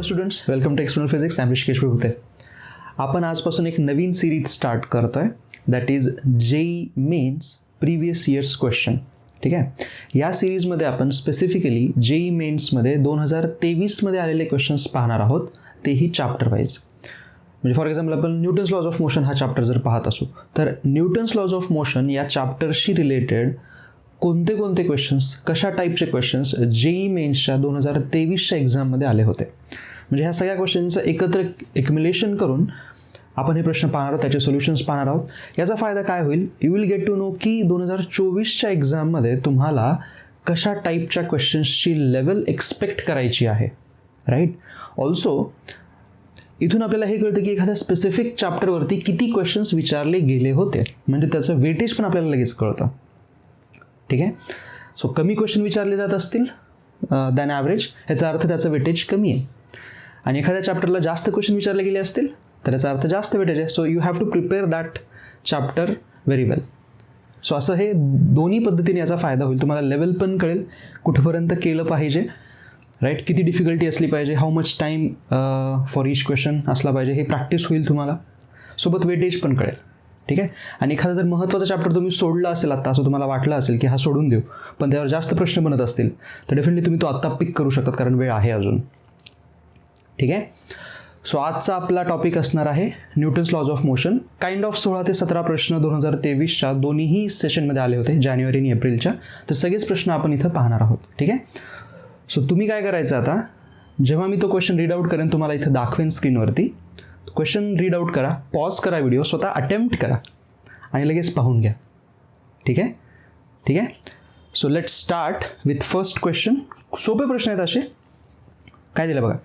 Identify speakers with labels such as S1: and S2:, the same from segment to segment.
S1: Students, welcome to explore physics. I am Rishikesh Prabhute. आपण आजपासून एक नवीन सिरीज स्टार्ट करतोय, that is JEE mains previous years question. ठीक आहे. या सिरीजमध्ये आपण स्पेसिफिकली जेई मेन्समध्ये 2023मध्ये आलेले क्वेश्चन्स पाहणार आहोत, तेही चॅप्टर वाईज. म्हणजे फॉर एक्झाम्पल आपण न्यूटन्स लॉज ऑफ मोशन हा चॅप्टर जर पाहत असू तर न्यूटन्स लॉज ऑफ मोशन या चॅप्टरशी रिलेटेड कोणते कोणते क्वेश्चन्स, कशा टाईपचे क्वेश्चन्स जेई मेन्सच्या 2023च्या एक्झाममध्ये आले होते. म्हणजे ह्या सगळ्या क्वेश्चनचं एकत्र एक्युम्युलेशन करून आपण हे प्रश्न पाहणार आहोत, त्याचे सोल्युशन्स पाहणार आहोत. याचा फायदा काय होईल, you will get to know की 2024च्या एक्झाममध्ये तुम्हाला कशा टाईपच्या क्वेश्चन्सची लेवल एक्सपेक्ट करायची आहे. राईट. ऑल्सो इथून आपल्याला हे कळतं की एखाद्या स्पेसिफिक चॅप्टरवरती किती क्वेश्चन्स विचारले गेले होते, म्हणजे त्याचं वेटेज पण आपल्याला लगेच कळतं. ठीक आहे. सो कमी क्वेश्चन विचारले जात असतील दॅन ॲव्हरेज, याचा अर्थ त्याचं वेटेज कमी आहे. आणि एखाद्या चॅप्टरला जास्त क्वेश्चन विचारले गेले असतील तर याचा अर्थ जास्त वेटेज आहे. So you have to prepare that chapter very well. So असं हे दोन्ही पद्धतीने याचा फायदा होईल. तुम्हाला लेवल पण कळेल, कुठपर्यंत केलं पाहिजे, राईट, किती डिफिकल्टी असली पाहिजे, how much time for each question असला पाहिजे, हे प्रॅक्टिस होईल तुम्हाला. सोबत वेटेज पण कळेल. ठीक आहे. आणि एखादा जर महत्त्वाचा चॅप्टर तुम्ही सोडला असेल आत्ता, असं तुम्हाला वाटलं असेल की हा सोडून देऊ, पण त्यावर जास्त प्रश्न बनत असतील तर डेफिनेटली तुम्ही तो आत्ता पिक करू शकतात, कारण वेळ आहे अजून. ठीक आहे. सो आजचा आपला टॉपिक असणार आहे Newton's laws of motion. Kind of 16 ते 17 प्रश्न 2023च्या दोन्हीही सेशनमध्ये आले होते, जानेवारी आणि एप्रिलच्या. तर सगळेच प्रश्न आपण इथं पाहणार आहोत. ठीक आहे. सो तुम्ही काय करायचं, आता जेव्हा मी तो क्वेश्चन रीड आउट करेन तुम्हाला इथं दाखवेन स्क्रीनवरती, क्वेश्चन रीड आउट करा, पॉज करा व्हिडिओ, स्वतः अटेम्प्ट करा आणि लगेच पाहून घ्या. ठीक आहे. ठीक आहे. So let start with first question. सोपे प्रश्न आहेत असे. काय दिलं बघा.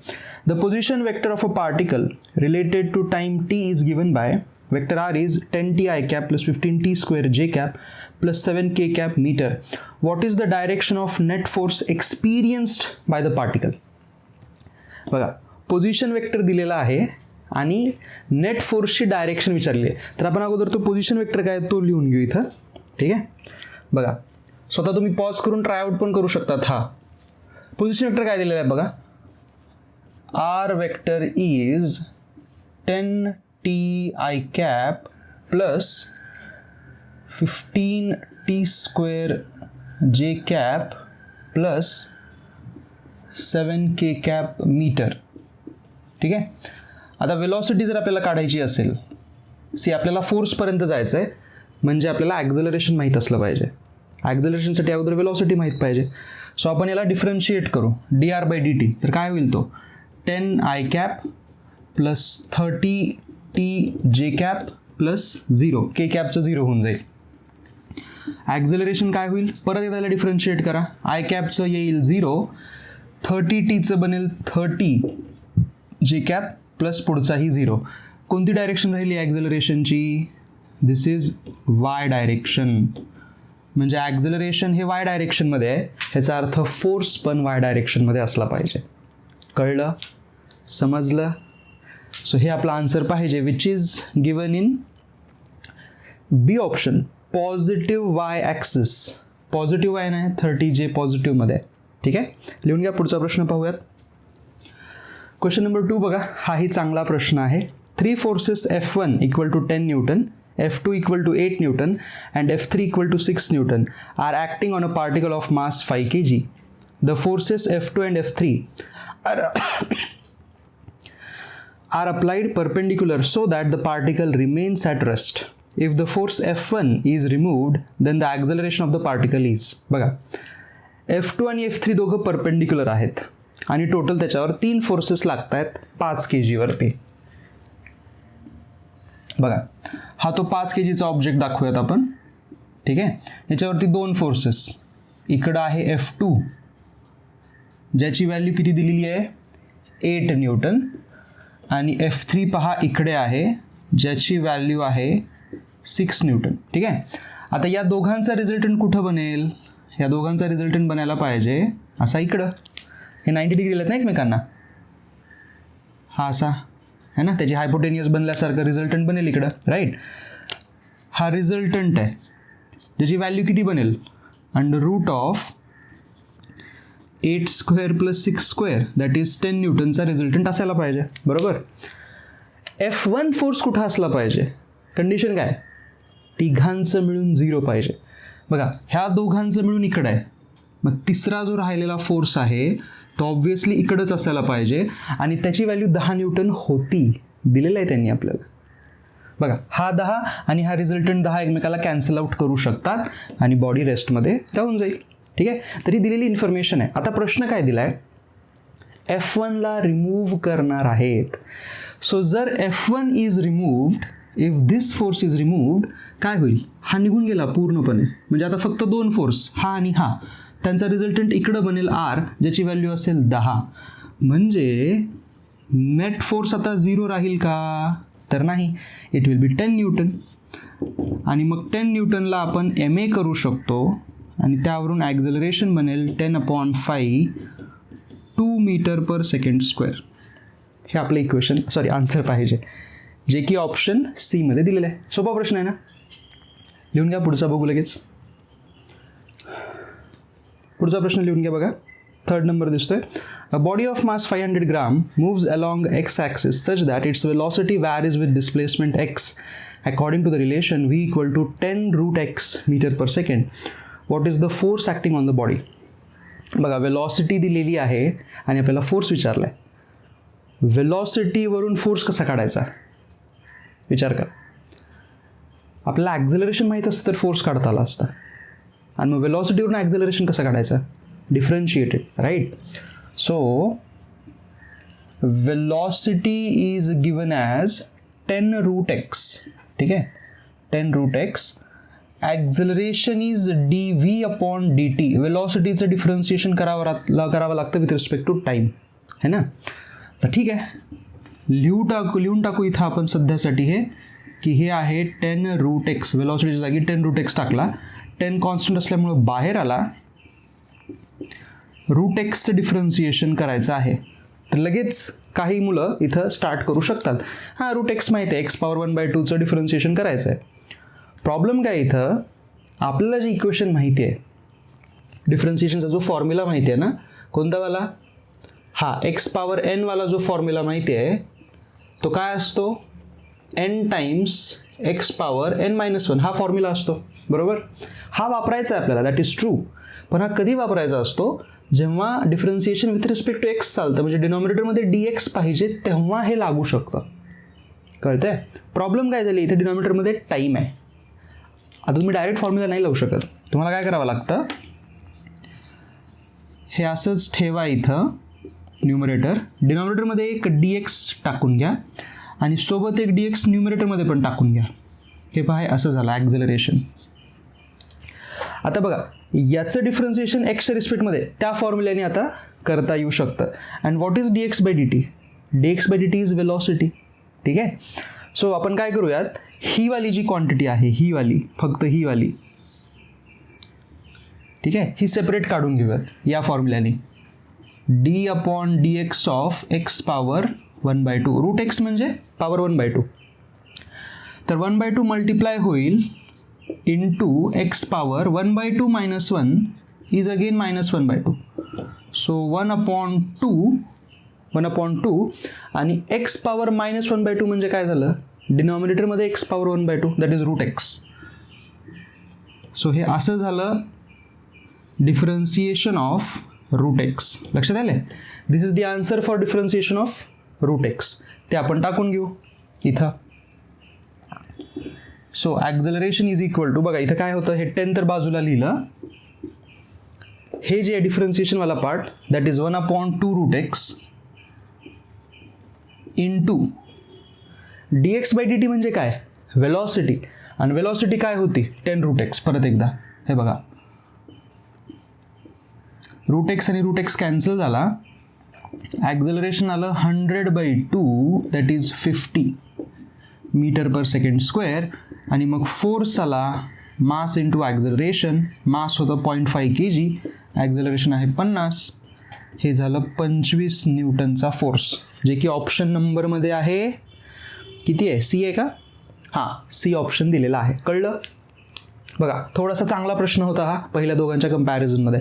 S1: The position vector of a particle related to time T is given by vector R is 10t I cap plus 15t square j cap plus 7k cap meter. What is the direction of net force experienced by the particle? बघा, position vector दिलेला आहे आणि net फोर्सची direction विचारली आहे. तर आपण अगोदर तो पोझिशन वेक्टर काय तो लिहून घेऊ इथं. ठीक आहे. बघा, स्वतः तुम्ही पॉज करून ट्रायआउट पण करू शकतात. हा पोझिशन वेक्टर काय दिलेला आहे बघा. R vector is 10t I cap plus 15t square j cap plus 7k cap metre. ठीक आहे. आता वेलॉसिटी जर आपल्याला काढायची असेल, आपल्याला फोर्सपर्यंत जायचं आहे, म्हणजे आपल्याला ॲक्झलरेशन माहीत असलं पाहिजे. ॲक्झलरेशनसाठी अगोदर वेलॉसिटी माहीत पाहिजे. सो आपण याला डिफरन्शिएट करू, dr/dt. तर काय होईल तो 10 I cap plus 30t j cap plus 0, k कॅपचं 0 होऊन जाईल. ॲक्झलरेशन काय होईल, परत एकदा डिफरन्शिएट करा. I कॅपचं येईल 0, 30tचं बनेल 30 j cap प्लस पुढचाही 0. कोणती डायरेक्शन राहिली ॲक्झलरेशनची, दिस इज वाय डायरेक्शन. म्हणजे ॲक्झलरेशन हे वाय डायरेक्शनमध्ये आहे, ह्याचा अर्थ फोर्स पण वाय डायरेक्शनमध्ये असला पाहिजे. कळलं, समजलं. सो हे आपला आन्सर पाहिजे, which is given in B option, positive Y axis. Positive Y नाही, 30j पॉझिटिव्हमध्ये आहे. ठीक आहे. लिहून घ्या. पुढचा प्रश्न पाहूयात. क्वेश्चन नंबर 2 बघा, हाही चांगला प्रश्न आहे. 3 forces F1 equal to 10 newton, F2 equal to 8 newton and F3 equal to 6 newton are acting on a particle of mass 5 kg. The forces F2 and F3 are applied perpendicular so that the particle remains at rest. If the force F1 is removed, then the acceleration of the particle is. बघा, F2 आणि F3 दोघं perpendicular आहेत आणि total त्याच्यावर 3 forces लागत आहेत 5 kg वरती. बघा, हा तो 5 kgचा ऑब्जेक्ट दाखवूयात आपण. ठीक आहे. याच्यावरती 2 फोर्सेस, इकडं आहे F2 ज्याची व्हॅल्यू किती दिलेली आहे 8 न्यूटन, आणि F3 पहा इकडे आहे ज्याची व्हॅल्यू आहे 6 न्यूटन. ठीक आहे. आता या दोघांचा रिझल्टंट कुठं बनेल, या दोघांचा रिझल्टंट बनायला पाहिजे असा इकडं. हे 90 डिग्री आहेत ना एकमेकांना, हा असा है ना, त्याची हायपोटेनियस बनल्यासारखं रिझल्टंट बनेल इकडं. राईट. हा रिझल्टंट आहे ज्याची व्हॅल्यू किती बनेल, under root of 8 square plus 6 square that is 10 न्यूटनचा रिझल्टंट असायला पाहिजे, बरोबर. F1 फोर्स कुठं असला पाहिजे, कंडिशन काय, तिघांचं मिळून 0 पाहिजे. बघा ह्या दोघांचं मिळून इकडं आहे, मग तिसरा जो राहिलेला फोर्स आहे तो ऑब्व्हियसली इकडंच असायला पाहिजे आणि त्याची व्हॅल्यू 10 न्यूटन होती, दिलेलं आहे त्यांनी आपल्याला. बघा हा 10 आणि हा रिझल्टंट 10 एकमेकाला कॅन्सल आउट करू शकतात आणि बॉडी रेस्टमध्ये राहून जाईल. ठीक आहे, तरी दिलेली इन्फॉर्मेशन आहे. आता प्रश्न काय दिला आहे, F1ला रिमूव्ह करणार आहेत. सो जर F1 is removed, if this force is removed, काय होईल, हा निघून गेला पूर्णपणे, म्हणजे आता फक्त 2 फोर्स, हा आणि हा, त्यांचा रिझल्टंट इकडं बनेल R, ज्याची व्हॅल्यू असेल 10. म्हणजे नेट फोर्स आता 0 राहील का, तर नाही, इट विल बी 10 न्यूटन. आणि मग 10 न्यूटनला आपण MA करू शकतो आणि त्यावरून ॲक्झलरेशन बनेल 10/5 2 मीटर पर सेकंड स्क्वेअर. हे आपलं इक्वेशन आन्सर पाहिजे, जे की ऑप्शन सी मध्ये दिलेलं आहे. सोपा प्रश्न आहे ना, लिहून घ्या. पुढचा बघू लगेच. पुढचा प्रश्न लिहून घ्या. बघा 3rd नंबर दिसतोय. अ body of mass 500 gram moves along x axis such that its velocity varies with displacement x according to the relation v equal to 10 root x meter per second. What is the force acting on the body? बघा velocity दिलेली आहे आणि आपल्याला force विचारलाय. वेलॉसिटीवरून force कसा काढायचा, विचार करा. आपल्याला ॲक्झलरेशन माहीत असतं तर फोर्स काढता आला असता, आणि मग वेलॉसिटीवरून ॲक्झलरेशन कसं काढायचं, differentiated, right. So velocity is given as 10 root x. ठीक आहे, 10 root x. Acceleration is dv/dt. वेलॉसिटीचं डिफरन्शिएशन करावं लागतं विथ रिस्पेक्ट टू टाईम, है ना. तर ठीक आहे, लिहून टाकू इथं आपण सध्यासाठी हे, की हे आहे 10 रूट एक्स. वेलॉसिटीच्या जागी 10 रूट एक्स टाकला, 10 कॉन्स्टंट असल्यामुळं बाहेर आला. रूट एक्सचं डिफरन्शिएशन करायचं आहे, तर लगेच काही मुलं इथं स्टार्ट करू शकतात. हां, रूट एक्स माहिती आहे, x⁻1/2चं डिफरन्शिएशन करायचं आहे. प्रॉब्लेम काय, इथं आपल्याला जे इक्वेशन माहिती आहे, डिफरन्शिएशनचा जो फॉर्म्युला माहिती आहे ना, कोणता वाला, हा x⁻n वाला जो फॉर्म्युला माहिती आहे तो काय असतो, n टाइम्स x⁻n-1 हा फॉर्म्युला असतो, बरोबर. हा वापरायचा आहे आपल्याला, दॅट इज ट्रू. पण हा कधी वापरायचा असतो, जेव्हा differentiation with respect to X चालतं, म्हणजे डिनॉमिनेटरमध्ये dx पाहिजे, तेव्हा हे लागू शकतं. कळतंय. प्रॉब्लेम काय झाली, इथे डिनॉमिनेटरमध्ये टाईम आहे. आता तुम्ही डायरेक्ट फॉर्म्युला नाही लावू शकत, तुम्हाला काय करावं लागतं, हे असंच ठेवा इथं न्यूमरेटर, डिनॉमिनेटरमध्ये एक dx टाकून घ्या आणि सोबत एक dx न्यूमरेटरमध्ये पण टाकून घ्या. हे पहा, असं झालं ॲक्झलरेशन. आता बघा याचं डिफरन्शिएशन एक्सच्या रिस्पेक्टमध्ये त्या फॉर्म्युल्याने आता करता येऊ शकतं. And what is dx/dt? dx/dt is velocity. ठीक आहे. सो आपण काय करूयात, ही वाली जी क्वांटिटी आहे, ही वाली, फक्त ही वाली, ठीक आहे, ही सेपरेट काढून घेऊयात या फॉर्म्युल्याने. d/dx of x⁻1/2. Root X म्हणजे पॉवर 1/2. तर 1/2 मल्टिप्लाय होईल into x⁻1/2 - 1 is again -1/2. So 1/2 आणि x⁻−1/2 म्हणजे काय झालं, डिनॉमिनेटरमध्ये x⁻1/2 that is root x. So हे असं झालं डिफरन्शिएशन ऑफ रूट एक्स. लक्षात आलं. This is the answer for differentiation of root x. ते आपण टाकून घेऊ इथं. So acceleration is equal to, बघा इथं काय होतं, हे 10 तर बाजूला लिहिलं, हे जे डिफरन्शिएशनवाला part that is 1/2 root x into dx/dt म्हणजे काय, वेलॉसिटी. आणि वेलॉसिटी काय होती, 10 रूट एक्स. परत एकदा हे बघा, रूट एक्स आणि रूट एक्स कॅन्सल झाला, ॲक्झलरेशन आलं 100/2 that is 50 metre per second square. आणि मग फोर्स आला मास इंटू ॲक्झलरेशन. मास होतं 0.5 kg, ॲक्झलरेशन आहे 50. हे झालं 25 न्यूटनचा फोर्स, जे की ऑप्शन नंबरमध्ये आहे. किती आहे, सी आहे का, हां सी ऑप्शन दिलेला आहे. कळलं. बघा थोडासा चांगला प्रश्न होता हा पहिल्या दोघांच्या कम्पॅरिझनमध्ये.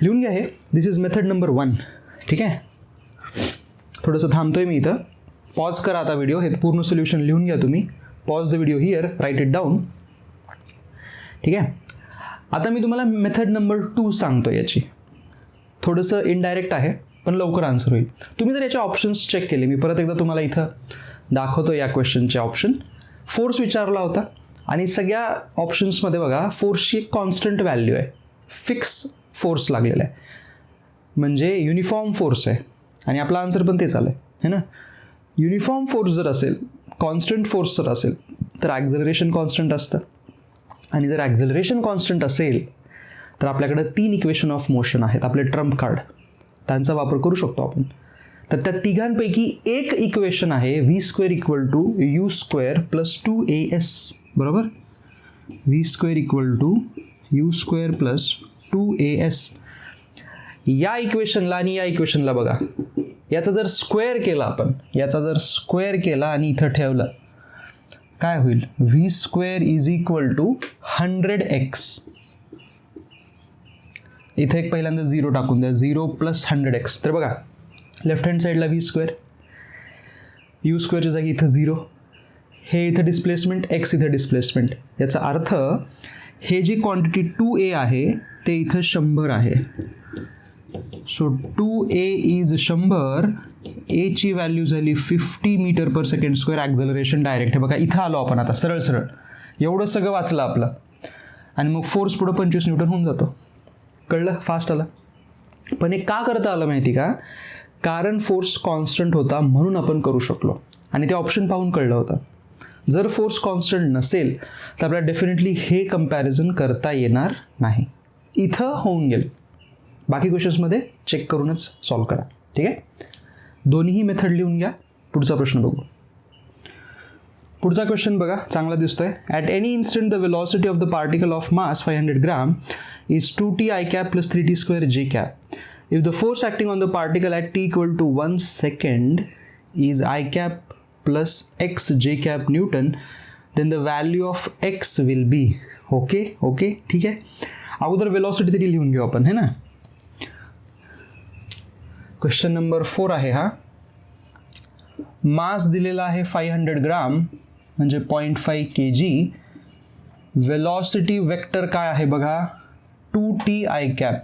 S1: लिहून घ्या हे. दिस इज मेथड नंबर 1. ठीक आहे. थोडंसं थांबतोय मी इथं. पॉज करा आता व्हिडिओ. हे पूर्ण सोल्युशन लिहून घ्या तुम्ही. Pause the video here, write it down. ठीक आहे. आता मी तुम्हाला मेथड नंबर 2 सांगतो. याची थोडंसं इनडायरेक्ट आहे पण लवकर आन्सर होईल. तुम्ही जर याचे ऑप्शन्स चेक केले, मी परत एकदा तुम्हाला इथं दाखवतो या क्वेश्चनचे ऑप्शन. फोर्स विचारला होता आणि सगळ्या ऑप्शन्समध्ये बघा फोर्सची एक कॉन्स्टंट व्हॅल्यू आहे, फिक्स फोर्स लागलेला आहे, म्हणजे युनिफॉर्म फोर्स आहे. आणि आपला आन्सर पण तेच आलं आहे ना. युनिफॉर्म फोर्स जर असेल, कॉन्स्टंट फोर्स जर असेल तर ॲक्झलरेशन कॉन्स्टंट असतं. आणि जर ॲक्झलरेशन कॉन्स्टंट असेल तर आपल्याकडे 3 इक्वेशन ऑफ मोशन आहेत, आपले ट्रम्प कार्ड, त्यांचा वापर करू शकतो आपण. तर त्या तिघांपैकी एक इक्वेशन आहे v² = u² + 2as. बरोबर. v² = u² + 2as. या इक्वेशनला आणि या इक्वेशनला बघा, याचा जर स्क्वेअर केला आपण, याचा जर स्क्वेअर केला आणि इथं ठेवलं, काय होईल? v² = 100x. इथे एक पहिल्यांदा 0 टाकून द्या. 0 + 100x. तर बघा लेफ्ट हँड साईडला v², u² च्या जागी इथं 0, हे इथं डिस्प्लेसमेंट, x इथं डिस्प्लेसमेंट. याचा अर्थ हे जी क्वांटिटी 2a आहे ते इथं 100 आहे. So 2a is 100. a ची व्हॅल्यू झाली 50 मीटर/सेकंड स्क्वेअर. ॲक्झलरेशन डायरेक्ट हे बघा इथं आलो आपण आता सरळ सरळ. एवढं सगळं वाचलं आपलं. आणि मग फोर्स पुढं 25 न्यूटन होऊन जातो. कळलं? फास्ट आलं. पण हे का करता आलं माहिती का? कारण फोर्स कॉन्स्टंट होता म्हणून आपण करू शकलो. आणि ते ऑप्शन पाहून कळलं होतं. जर फोर्स कॉन्स्टंट नसेल तर आपल्याला डेफिनेटली हे कंपॅरिझन करता येणार नाही. इथं होऊन गेलं. बाकी क्वेश्चन्समध्ये चेक करूनच सॉल्व करा. ठीक आहे. दोन्हीही मेथड लिहून घ्या. पुढचा प्रश्न बघू. पुढचा क्वेश्चन बघा, चांगला दिसतोय. At any instant the velocity of the particle of mass 500 gram is 2t I cap plus 3t² j cap. If the force acting on the particle at t = 1 second is I cap plus x j cap Newton, then the value of x will be. Okay ठीक आहे. अगोदर velocity तरी लिहून घेऊ आपण, है ना. Question number 4 आहे हा. मास दिलेला आहे 500 ग्राम म्हणजे 0.5 kg. वेलॉसिटी वेक्टर काय आहे बघा, 2t I cap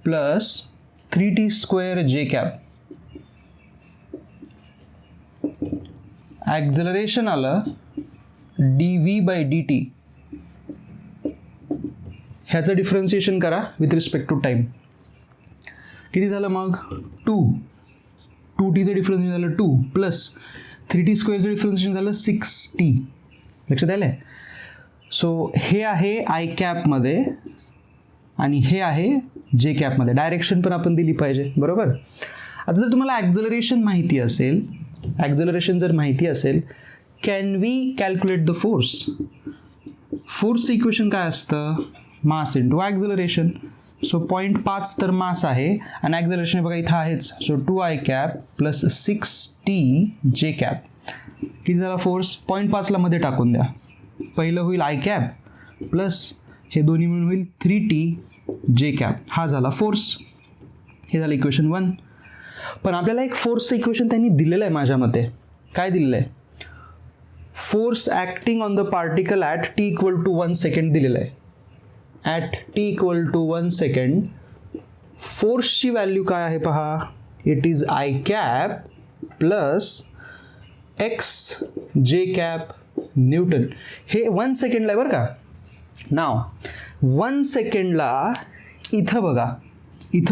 S1: plus 3t² j cap. ॲक्झलरेशन आलं dv/dt. ह्याचं डिफरन्शिएशन करा विथ रिस्पेक्ट टू टाइम. किती झालं मग? 2tचं डिफरन्शिएशन झालं 2 प्लस 3t² डिफरन्शिएशन झालं 6t. लक्षात आलं? सो हे आहे आय कॅपमध्ये आणि हे आहे जे कॅपमध्ये. डायरेक्शन पण आपण दिली पाहिजे. बरोबर. आता जर तुम्हाला ॲक्झलरेशन माहिती असेल, can we calculate the force? फोर्सचं इक्वेशन काय असतं? मास इंटू ॲक्झलरेशन. सो 0.5 तर मास आहे आणि ॲक्झलरेशन बघा इथं आहेच. So 2I cap plus 6t j cap. किती झाला फोर्स? 0.5ला मध्ये टाकून द्या. पहिलं होईल I cap प्लस हे दोन्ही मिळून होईल 3t j cap. हा झाला फोर्स. हे झालं इक्वेशन 1. पण आपल्याला एक फोर्सचं इक्वेशन त्यांनी दिलेलं आहे माझ्या मते. काय दिलेलं आहे? Force acting on the particle at t = 1 second दिलेलं आहे. ॲट t = 1 सेकंड फोर्सची व्हॅल्यू काय आहे पहा. It is I cap plus x j cap Newton. हे 1 सेकंडला आहे बरं का. नाव 1 सेकंडला इथं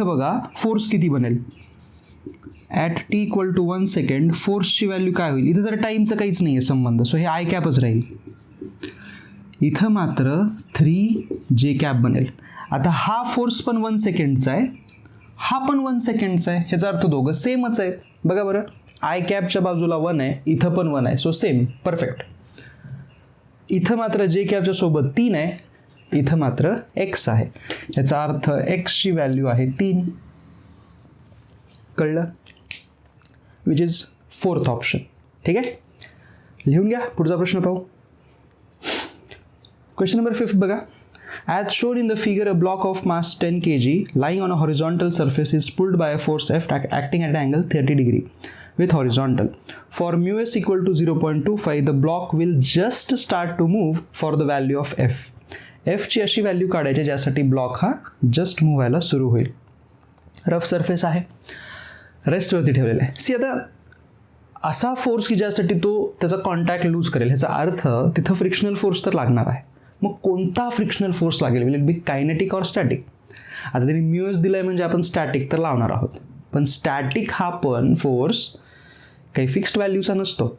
S1: बघा फोर्स किती बनेल. ॲट t = 1 सेकंड फोर्सची व्हॅल्यू काय होईल. इथं तर टाईमचं काहीच नाही आहे संबंध. सो हे I capच राहील. इथं मात्र 3j cap बनेल. आता हा फोर्स पण 1 सेकंडचा आहे, हा पण 1 सेकंडचा आहे. ह्याचा अर्थ दोघं सेमच आहेत. बघा बरं, I capच्या बाजूला 1 आहे, इथं पण 1 आहे. So same, perfect. इथं मात्र j capच्या सोबत 3 आहे, इथं मात्र x आहे. याचा अर्थ x ची व्हॅल्यू आहे 3. कळलं? Which is 4th option. ठीक आहे. लिहून घ्या. पुढचा प्रश्न पाहू. क्वेश्चन नंबर 5 बघा. As shown in the figure, a block of mass 10 kg lying on a horizontal surface is pulled by a force F acting at an angle 30 degree with horizontal. For mu s equal to 0.25, the block will just start to move for the value of F. F ची अशी value काढायची ज्यासाठी block हा just move व्हायला सुरू होईल. Rough surface आहे, रेस्टवरती ठेवलेला आहे. सी आता असा फोर्स की ज्यासाठी तो त्याचा कॉन्टॅक्ट लूज करेल, ह्याचा अर्थ तिथं फ्रिक्शनल फोर्स तर लागणार आहे. मग कोणता फ्रिक्शनल फोर्स लागेल, विल इट बी कायनेटिक और स्टॅटिक? आता त्यांनी म्यूएस दिलाय म्हणजे आपण स्टॅटिक तर लावणार आहोत, पण स्टॅटिक हा पण फोर्स काही फिक्स्ड व्हॅल्यूचा नसतो,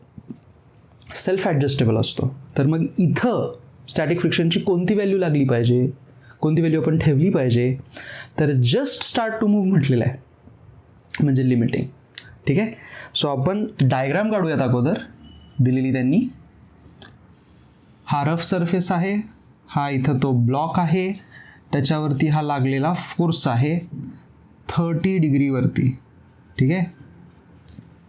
S1: सेल्फ ॲडजस्टेबल असतो. तर मग इथं स्टॅटिक फ्रिक्शनची कोणती व्हॅल्यू लागली पाहिजे, कोणती व्हॅल्यू आपण ठेवली पाहिजे? तर जस्ट स्टार्ट टू मूव्ह म्हटलेलं आहे, म्हणजे लिमिटिंग. ठीक आहे. सो आपण डायग्राम काढूयात अगोदर दिलेली त्यांनी. हा रफ सरफेस आहे, हा इथं तो ब्लॉक आहे, त्याच्यावरती हा लागलेला फोर्स आहे 30 डिग्रीवरती. ठीक आहे.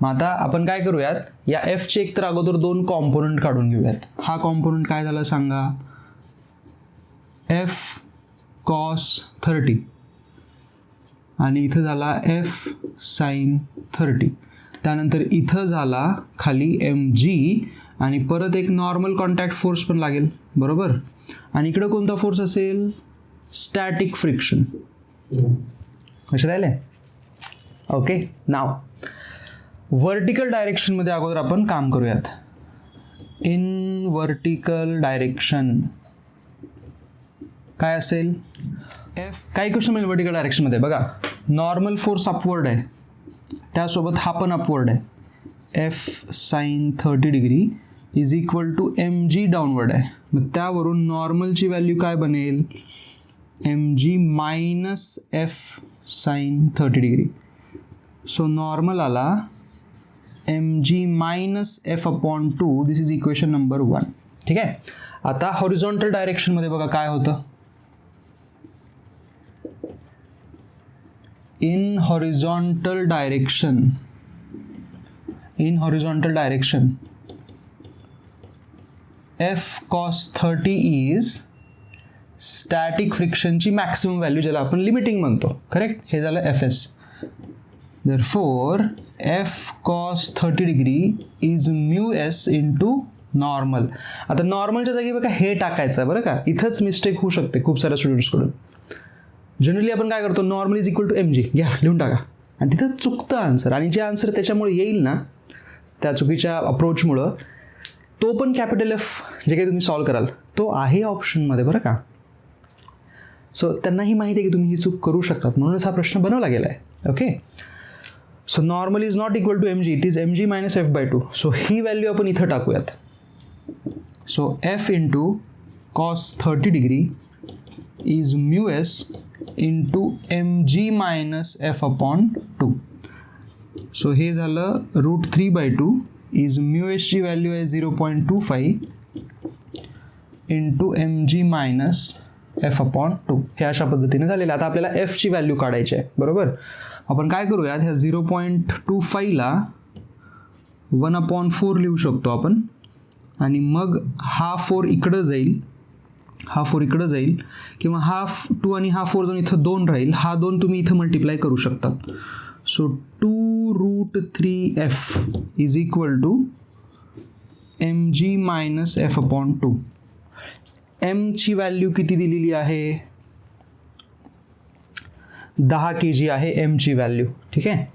S1: मग आता आपण काय करूयात, या एफचे एक तर अगोदर 2 कॉम्पोनंट काढून घेऊयात. हा कॉम्पोनंट काय झाला सांगा, एफ कॉस 30 आणि इथं झाला एफ साइन 30. त्यानंतर इथं झाला खाली एम जी आणि परत एक नॉर्मल कॉन्टॅक्ट फोर्स पण लागेल, बरोबर. आणि इकडं कोणता फोर्स असेल, स्टॅटिक फ्रिक्शन. लक्षात राहिले? ओके. नाव व्हर्टिकल डायरेक्शनमध्ये अगोदर आपण काम करूयात. इन व्हर्टिकल डायरेक्शन काय असेल, एफ. काही क्वेश्चन म्हणजे व्हर्टिकल डायरेक्शनमध्ये बघा, नॉर्मल फोर्स अपवर्ड आहे, त्यासोबत हा पण अपवर्ड आहे, F sine 30 degree is equal to M G downward आहे. मग त्यावरून नॉर्मलची व्हॅल्यू काय बनेल, M G minus F sine 30 degree. So normal आला M G minus F upon 2. This is equation number 1. ठीक आहे. आता हॉरिझॉन्टल डायरेक्शनमध्ये बघा काय होतं, in horizontal direction f cos 30 is static फ्रिक्शनची मॅक्सिमम व्हॅल्यू, ज्याला आपण लिमिटिंग म्हणतो. करेक्ट. हे झालं F S. Therefore F cos 30 degree is mu S into normal. आता नॉर्मलच्या जागी बघा हे टाकायचं, बरं का. इथंच मिस्टेक होऊ शकते खूप साऱ्या स्टुडंट्सकडून. जनरली आपण काय करतो, normal is equal to M G घ्या लिहून टाका, आणि तिथं चुकतं आन्सर. आणि जे आन्सर त्याच्यामुळे येईल ना, त्या चुकीच्या अप्रोचमुळं, तो पण कॅपिटल एफ जे काही तुम्ही सॉल्व कराल तो आहे ऑप्शनमध्ये, बरं का. सो त्यांनाही माहिती आहे की तुम्ही ही चूक करू शकतात, म्हणूनच हा प्रश्न बनवला गेला आहे. Okay. So normal is not equal to M G, it is M G minus F by 2. So ही व्हॅल्यू आपण इथं टाकूयात. So F into cos 30 degree is mu S into M G minus F upon 2. So हे झालं √3/2 is mu एसची value आहे 0.25 into M G minus F upon 2. हे अशा पद्धतीने झालेलं. आता आपल्याला एफची व्हॅल्यू काढायची आहे, बरोबर. आपण काय करूयात, ह्या 0.25ला 1/4 लिहू शकतो आपण, आणि मग हा 4 इकडं जाईल, हा 4 इकडं जाईल, किंवा हा 2 आणि हा 4 जाऊन इथं 2 राहील, हा 2 तुम्ही इथं मल्टिप्लाय करू शकतात. So 2√3f is equal to M G minus F upon 2. एमची व्हॅल्यू किती दिलेली आहे, 10 kg आहे एमची व्हॅल्यू. ठीक आहे.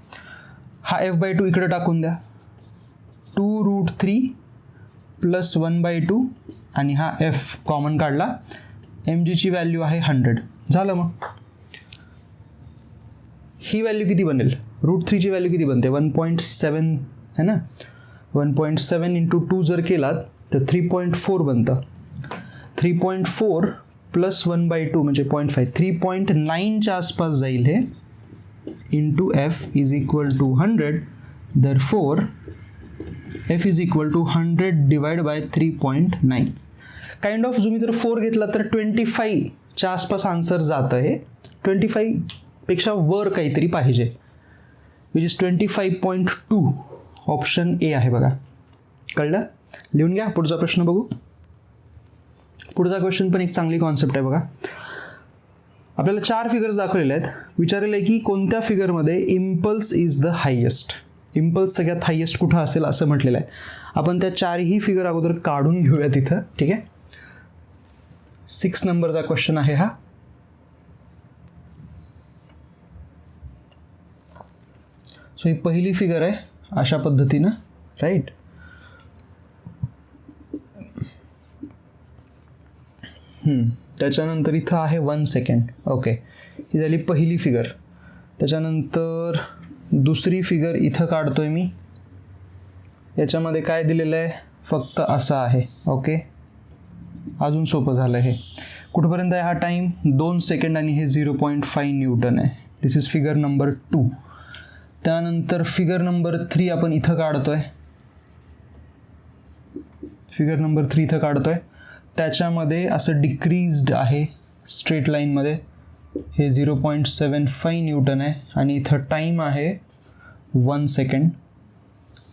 S1: हा f/2 इकडे टाकून द्या, 2√3 प्लस 1/2 आणि हा एफ कॉमन काढला, एम जीची व्हॅल्यू आहे 100. झालं. मग ही व्हॅल्यू किती बनेल, √3ची व्हॅल्यू किती बनते, 1.7 है ना. 1.7 इंटू 2 जर केलात तर 3.4 बनतं. 3.4 प्लस 1/2 म्हणजे 0.5, 3.9च्या आसपास जाईल हे, into F is equal to 100. Therefore F is equal to 100 divide by 3.9. Kind of तुम्ही जर 4 घेतला तर 25च्या आसपास आन्सर जातं. हे 25पेक्षा वर काहीतरी पाहिजे, विच इज 25.2. ऑप्शन ए आहे बघा. कळलं. लिहून घ्या. पुढचा प्रश्न बघू. पुढचा क्वेश्चन पण एक चांगली कॉन्सेप्ट आहे बघा. आपल्याला 4 फिगर्स दाखवलेले आहेत. विचारलेलं आहे की कोणत्या फिगरमध्ये impulse is the highest. Impulse सगळ्यात हायेस्ट कुठं असेल असं म्हटलेलं आहे. आपण त्या 4ही फिगर अगोदर काढून घेऊया तिथं. ठीक आहे. 6 नंबरचा क्वेश्चन आहे हा. सो ही पहिली फिगर आहे अशा पद्धतीनं, राईट. त्याच्यानंतर इथं आहे 1 सेकंड. ओके, ही झाली पहिली फिगर. त्याच्यानंतर दुसरी फिगर इथं काढतोय मी. याच्यामध्ये काय दिलेलं आहे, फक्त असं आहे. ओके, अजून सोपं झालं. हे कुठपर्यंत आहे हा टाईम, 2 सेकंड आणि हे 0.5 न्यूटन आहे. This is figure number 2. त्यानंतर फिगर नंबर 3 आपण इथं काढतोय. फिगर नंबर 3 इथं काढतोय. त्याच्यामध्ये असं डिक्रीज्ड आहे स्ट्रेट लाईनमध्ये. हे 0.75 न्यूटन आहे आणि इथं टाईम आहे 1 सेकंड.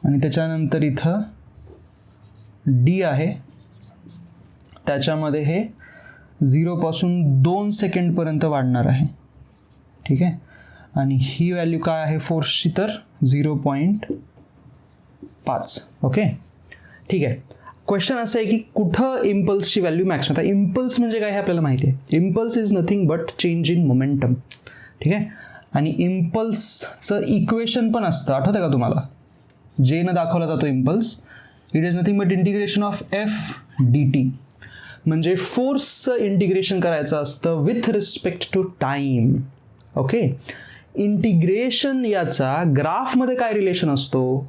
S1: आणि त्याच्यानंतर इथं डी आहे. त्याच्यामध्ये हे 0 पासून 2 सेकंडपर्यंत वाढणार आहे. ठीक आहे. आणि ही व्हॅल्यू काय आहे फोर्सची, तर 0.5. ओके, ठीक आहे. क्वेश्चन असं आहे की कुठं इम्पल्सची व्हॅल्यू मॅक्स. आता इम्पल्स म्हणजे काय हे आपल्याला माहिती आहे. Impulse is nothing but change in momentum. ठीक आहे. आणि इम्पल्सचं इक्वेशन पण असतं, आठवतं का तुम्हाला, जे न दाखवला जातो impulse. It is nothing but integration of F D T. म्हणजे फोर्सचं इंटिग्रेशन करायचं असतं with respect to time. Okay, integration याचा ग्राफमध्ये काय रिलेशन असतो.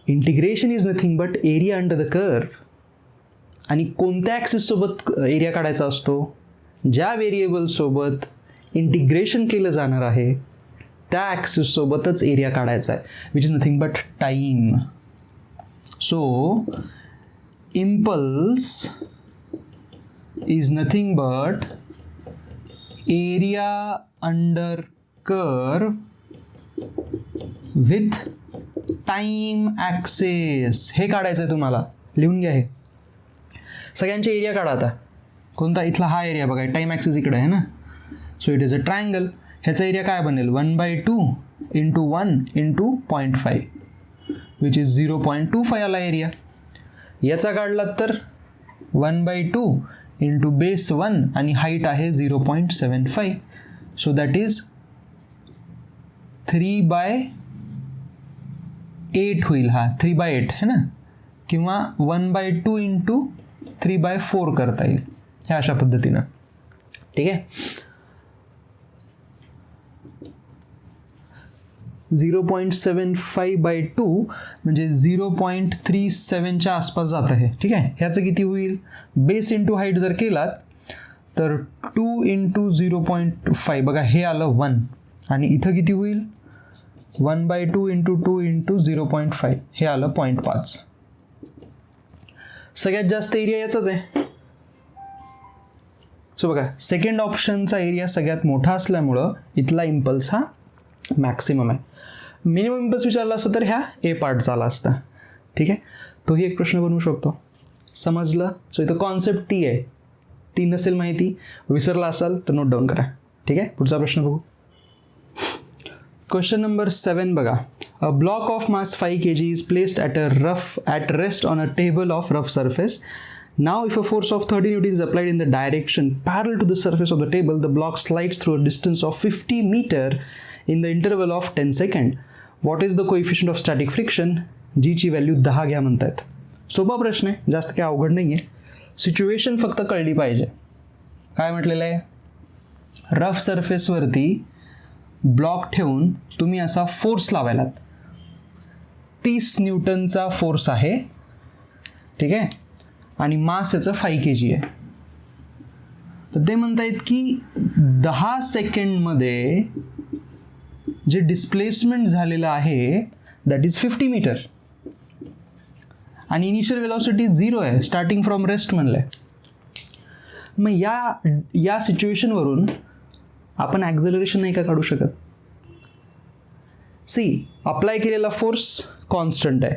S1: Integration is nothing but area under the curve. आणि कोणत्या ॲक्सिस सोबत एरिया काढायचा असतो, ज्या व्हेरिएबल सोबत इंटिग्रेशन केलं जाणार आहे त्या ॲक्सिस सोबतच एरिया काढायचा आहे, which is nothing but time. So impulse is nothing but area under curve with time access. हे काढायचं आहे तुम्हाला, लिहून घ्या. हे सगळ्यांचे एरिया काढा. आता कोणता, इथला हा एरिया बघा, टाइम ॲक्सेस इकडे आहे ना. So it is a triangle. ह्याचा एरिया काय बनेल, 1/2 इंटू 1 इंटू 0.5 विच इज 0.25 आला एरिया. याचा काढलात तर 1/2 इंटू बेस 1 आणि हाईट आहे 0.75. सो दॅट इज 3/8 होईल. हा 3/8 है ना, किंवा 1/2 इंटू 3/4 करता येईल, ह्या अशा पद्धतीनं. ठीक आहे. 0.75/2 म्हणजे 0.37च्या आसपास जात आहे. ठीक आहे. ह्याचं किती होईल, बेस इंटू हाईट जर केलात तर 2 इंटू 0.5 बघा, हे आलं 1 आणि इथं किती होईल, 1/2 इंटू 2 इंटू 0.5 हे आलं 0.5. सगळ्यात जास्त एरिया याचाच आहे. सो बघा, सेकंड ऑप्शनचा एरिया सगळ्यात मोठा असल्यामुळं इथला इम्पल्स हा मॅक्सिमम आहे. मिनिमम इम्पल्स विचारला असतं तर ह्या ए पार्टचा आला असता. ठीक आहे. तोही एक प्रश्न बनवू शकतो. समजलं. सो इथं कॉन्सेप्ट ती आहे. ती नसेल माहिती, विसरला असाल तर नोट डाऊन करा. ठीक आहे. पुढचा प्रश्न बघू. क्वेश्चन नंबर 7 बघा. A block of mass 5 kg is placed at rest on a table of rough surface. Now if a force of 30 Newton is applied in the direction parallel to the surface of the table, the block slides through a distance of 50 meter in the interval of 10 seconds. What is the coefficient of static friction? G ची value 10 घ्या म्हणतायत. सोपा प्रश्न आहे, जास्त काही अवघड नाही आहे. सिच्युएशन फक्त कळली पाहिजे. काय म्हटलेलं आहे, रफ सरफेसवरती ब्लॉक ठेवून तुम्ही असा फोर्स लावायलात. 30 न्यूटनचा फोर्स आहे. ठीक आहे. आणि मास याचं 5 kg आहे. तर ते म्हणतायत की 10 सेकंडमध्ये जे डिस्प्लेसमेंट झालेलं आहे दॅट इज 50 मीटर. आणि इनिशियल वेलॉसिटी 0 आहे, स्टार्टिंग फ्रॉम रेस्ट म्हणलंय. मग या सिच्युएशनवरून आपण ॲक्झलरेशन नाही का काढू शकत. सी, अप्लाय केलेला फोर्स कॉन्स्टंट आहे,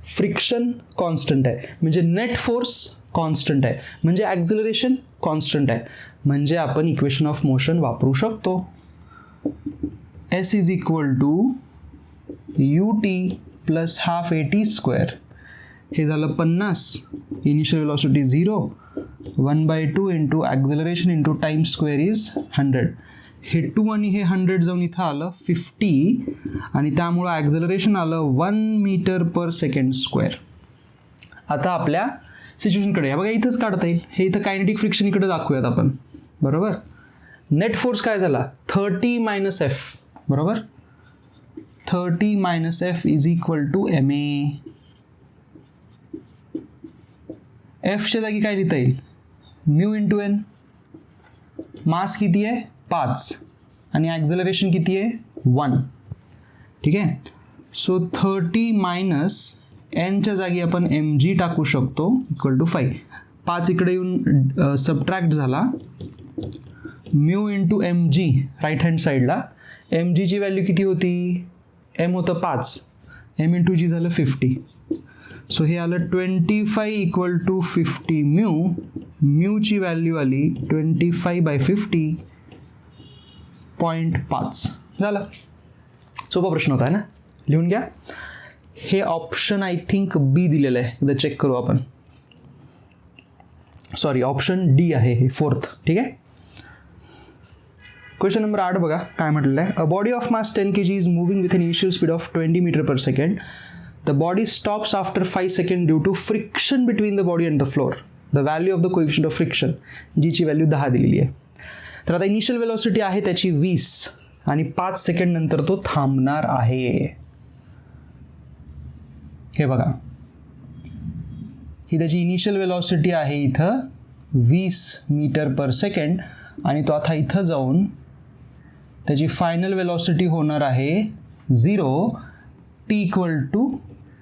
S1: फ्रिक्शन कॉन्स्टंट आहे, म्हणजे नेट फोर्स कॉन्स्टंट आहे, म्हणजे ॲक्झलरेशन कॉन्स्टंट आहे, म्हणजे आपण इक्वेशन ऑफ मोशन वापरू शकतो. S is equal to ut plus half AT square. हे झालं 50, initial velocity 0, 1/2 into acceleration into time square is 100. हे 2 आणि हे 100 जाऊन इथं आलं 50 आणि त्यामुळं ॲक्झलरेशन आलं 1 मीटर पर सेकंड स्क्वेअर. आता आपल्या सिच्युएशनकडे बघा, इथंच काढता येईल. हे इथं कायनेटिक फ्रिक्शन इकडे दाखवूयात आपण, बरोबर. नेट फोर्स काय झाला 30 मायनस F, बरोबर. 30 minus F is equal to MA. Fच्या जागी काय लिहिता येईल, म्यू इंटू एन. मास किती आहे 5 आणि ॲक्झलरेशन किती आहे 1. ठीक आहे. सो 30 मायनस एनच्या जागी आपण mg टाकू शकतो इक्वल टू 5. 5 इकडे येऊन सबट्रॅक्ट झाला. Mu into mg right hand साईडला. mg ची व्हॅल्यू किती होती, m होतं 5, m इंटू g झालं 50. सो हे आलं 25 इक्वल टू 50 म्यू. म्यूची व्हॅल्यू आली 25/50.5. झालं. सोपा प्रश्न होता ना, लिहून घ्या. हे ऑप्शन आय थिंक बी दिलेलं आहे, एकदा चेक करू आपण. सॉरी, ऑप्शन डी आहे हे 4th. ठीक आहे. क्वेश्चन नंबर 8 बघा काय म्हटलेलं आहे. A body of mass 10 kg is moving with an initial speed of 20 metre per second. The body stops after 5 second due to friction between the body and the floor. The value of the coefficient of friction, जीची value 10 दिलेली आहे. तर आता initial velocity आहे त्याची 20 आणि 5 second नंतर तो थांबणार आहे. हे बघा, ही त्याची इनिशियल वेलॉसिटी आहे इथं 20 मीटर पर सेकंड आणि तो आता इथं जाऊन त्याची फायनल वेलॉसिटी होणार आहे 0 t इक्वल टू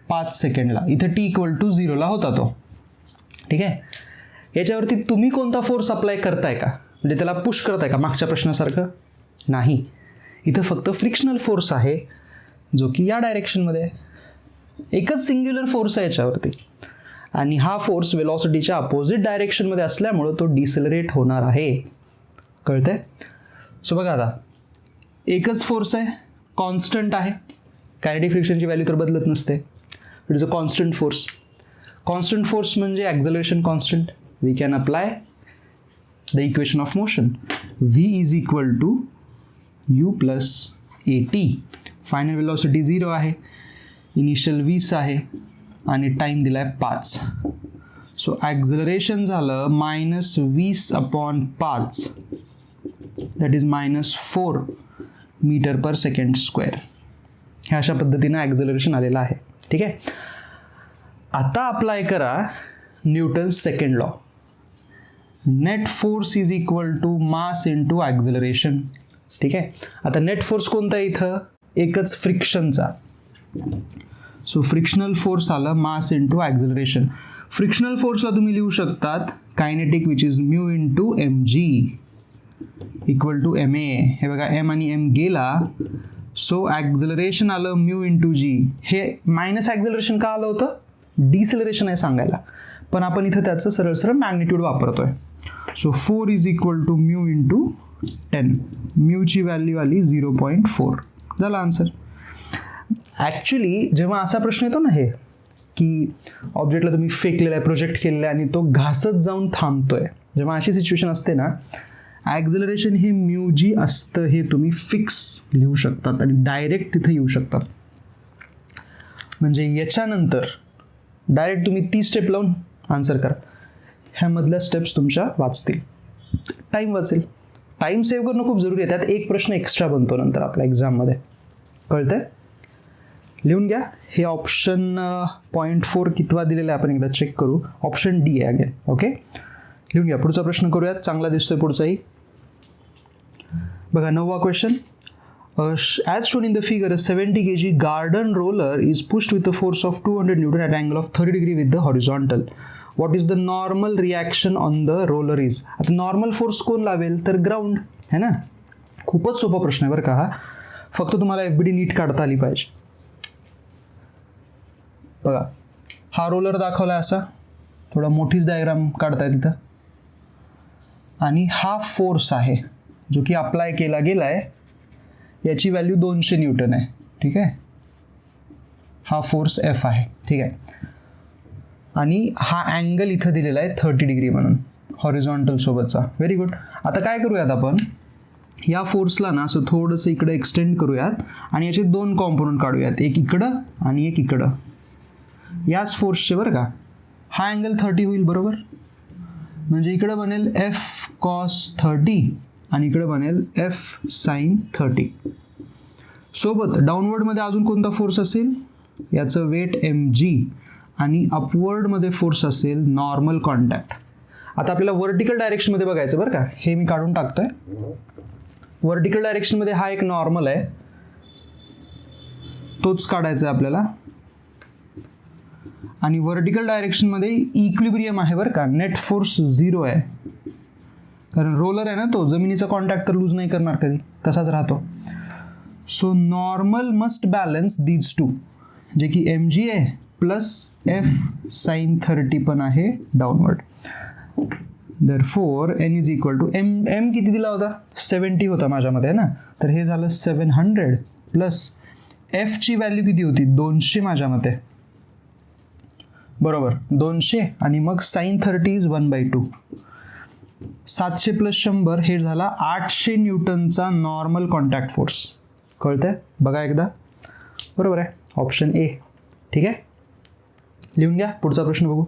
S1: 5 सेकंडला. इथं t इक्वल टू 0ला होता तो. ठीक आहे. याच्यावरती तुम्ही कोणता फोर्स अप्लाय करताय का, म्हणजे त्याला पुश करताय का मागच्या प्रश्नासारखं? नाही. इथं फक्त फ्रिक्शनल फोर्स आहे जो की या डायरेक्शनमध्ये आहे. एकच सिंग्युलर फोर्स आहे याच्यावरती आणि हा फोर्स वेलॉसिटीच्या अपोजिट डायरेक्शनमध्ये असल्यामुळं तो डिसेलरेट होणार आहे. कळतंय? सो बघा, आता एकच फोर्स आहे, कॉन्स्टंट आहे. कायनेटिक फ्रिक्शनची व्हॅल्यू तर बदलत नसते. It is a constant force. Constant force म्हणजे acceleration constant. We can apply the equation of motion. v is equal to u plus AT. Final velocity 0 आहे, इनिशियल 20 आहे आणि टाईम दिला आहे 5. सो ॲक्झलरेशन झालं -20/5, that is -4 metre per second square. ह्या अशा पद्धतीनं ॲक्झलरेशन आलेलं आहे. ठीक आहे. आता अप्लाय करा न्यूटन्स second law. Net force is equal to mass into acceleration. ठीक आहे. आता नेट फोर्स कोणता आहे इथं, एकच फ्रिक्शनचा. सो फ्रिक्शनल फोर्स आला मास इंटू ॲक्झलरेशन. फ्रिक्शनल फोर्सला तुम्ही लिहू शकतात kinetic which is mu into mg equal to MA. हे बघा, m आणि m गेला. सो ॲक्झलरेशन आलं म्यू इंटू g. हे मायनस ॲक्झलरेशन का आलं होतं, डिसेलरेशन आहे सांगायला, पण आपण इथं त्याचं सरळ सरळ मॅग्निट्यूड वापरतोय. So 4 is equal to mu into 10. म्यूची व्हॅल्यू आली 0.4. झाला आन्सर. ॲक्च्युली जेव्हा असा प्रश्न येतो ना, हे की ऑब्जेक्टला तुम्ही फेकलेला आहे, प्रोजेक्ट केलेला आहे आणि तो घासत जाऊन थांबतोय, जेव्हा अशी सिच्युएशन असते ना, ॲक्झलरेशन हे म्यू जी असतं हे तुम्ही फिक्स लिहू शकतात आणि डायरेक्ट तिथं येऊ शकतात. म्हणजे याच्यानंतर डायरेक्ट तुम्ही ती स्टेप लावून आन्सर करा. ह्यामधल्या स्टेप्स तुमच्या वाचतील, टाईम वाचेल. टाईम सेव्ह करणं खूप जरुरी आहे. त्यात एक प्रश्न एक्स्ट्रा बनतो नंतर आपल्या एक्झाममध्ये. कळतंय? लिहून घ्या. हे ऑप्शन 0.4 कितवा दिलेला आहे आपण एकदा चेक करू. ऑप्शन डी आहे अगेन. ओके, लिहून घ्या. पुढचा प्रश्न करूयात. चांगला दिसतोय पुढचाही. बघा 9वा question. As shown in the figure, a 70 kg garden roller is pushed with a force of 200 Newton at an angle of 30 degree with the horizontal. What is the normal reaction on the roller is? आता normal force कोण लावेल, तर ground है ना. खूपच सोपा प्रश्न आहे बरं का हा. फक्त तुम्हाला FBD नीट काढता आली पाहिजे. बघा, हा रोलर दाखवला असा, थोडा मोठीच डायग्राम काढताय तिथं. आणि हा फोर्स आहे जो की अप्लाय केला गेला आहे, याची व्हॅल्यू 200 न्यूटन आहे. ठीक आहे, हा फोर्स एफ आहे. ठीक आहे, आणि हा अँगल इथं दिलेला आहे 30 डिग्री म्हणून हॉरिझॉन्टल सोबतचा. Very good. आता काय करूयात आपण, या फोर्सला ना असं थोडंसं इकडे एक्सटेंड करूयात आणि याचे 2 कॉम्पोनंट काढूयात, एक इकडं आणि एक इकडं. याच फोर्सचे बरं का, हा अँगल 30 होईल बरोबर. म्हणजे इकडं बनेल एफ कॉस 30 आणि इकडं बनेल एफ साइन 30. सोबत डाऊनवर्डमध्ये अजून कोणता फोर्स असेल, याचं वेट mg आणि अपवर्डमध्ये फोर्स असेल नॉर्मल कॉन्टॅक्ट. आता आपल्याला वर्टिकल डायरेक्शनमध्ये बघायचं बरं का, हे मी काढून टाकतोय. वर्टिकल डायरेक्शनमध्ये हा एक नॉर्मल आहे, तोच काढायचा आहे आपल्याला. आणि वर्टिकल डायरेक्शनमध्ये इक्विलिब्रियम आहे बरं का, नेट फोर्स 0 आहे, कारण रोलर आहे ना तो, जमिनीचा कॉन्टॅक्ट तर लूज नाही करणार कधी, तसाच राहतो. So normal must balance these two, जे की mg आहे प्लस एफ साइन 30 पण आहे downward. Therefore n is equal to m किती दिला होता, 70 होता माझ्यामध्ये आहे ना, तर हे झालं 700 प्लस f ची व्हॅल्यू किती होती, 200 माझ्या मते बरोबर, 200 आणि मग साइन 30 इज 1/2. 700 प्लस 100 हे झाला 800 न्यूटनचा नॉर्मल कॉन्टॅक्ट फोर्स. कळतंय बघा एकदा, बरोबर आहे, ऑप्शन ए. ठीक आहे, लिहून घ्या. पुढचा प्रश्न बघू.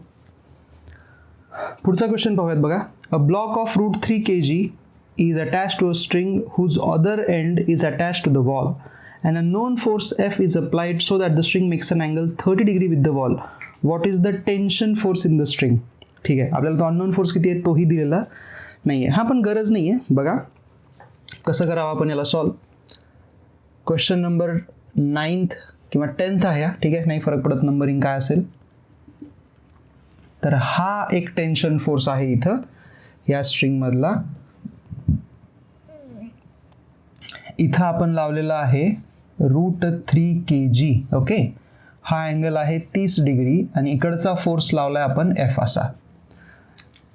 S1: पुढचा क्वेश्चन पाहूयात बघा. A block of √3 kg is attached to a string whose other end is attached to the wall and a known force F is applied so that the string makes an angle 30 degree with the wall. What is the tension force in the string? ठीक आहे, आपल्याला तो unknown force किती आहे तोही दिलेला नाही आहे. हा पण गरज नाही आहे. बघा कसं करावं आपण याला सॉल्व. क्वेश्चन नंबर 9th किंवा 10th आहे हा. ठीक आहे, नाही फरक पडत नंबरिंग काय असेल. तर हा एक टेन्शन फोर्स आहे इथं या स्ट्रिंग मधला. इथं आपण लावलेला आहे √3 kg. ओके, हा अँगल आहे 30 डिग्री आणि इकडचा फोर्स लावलाय आपण एफ असा.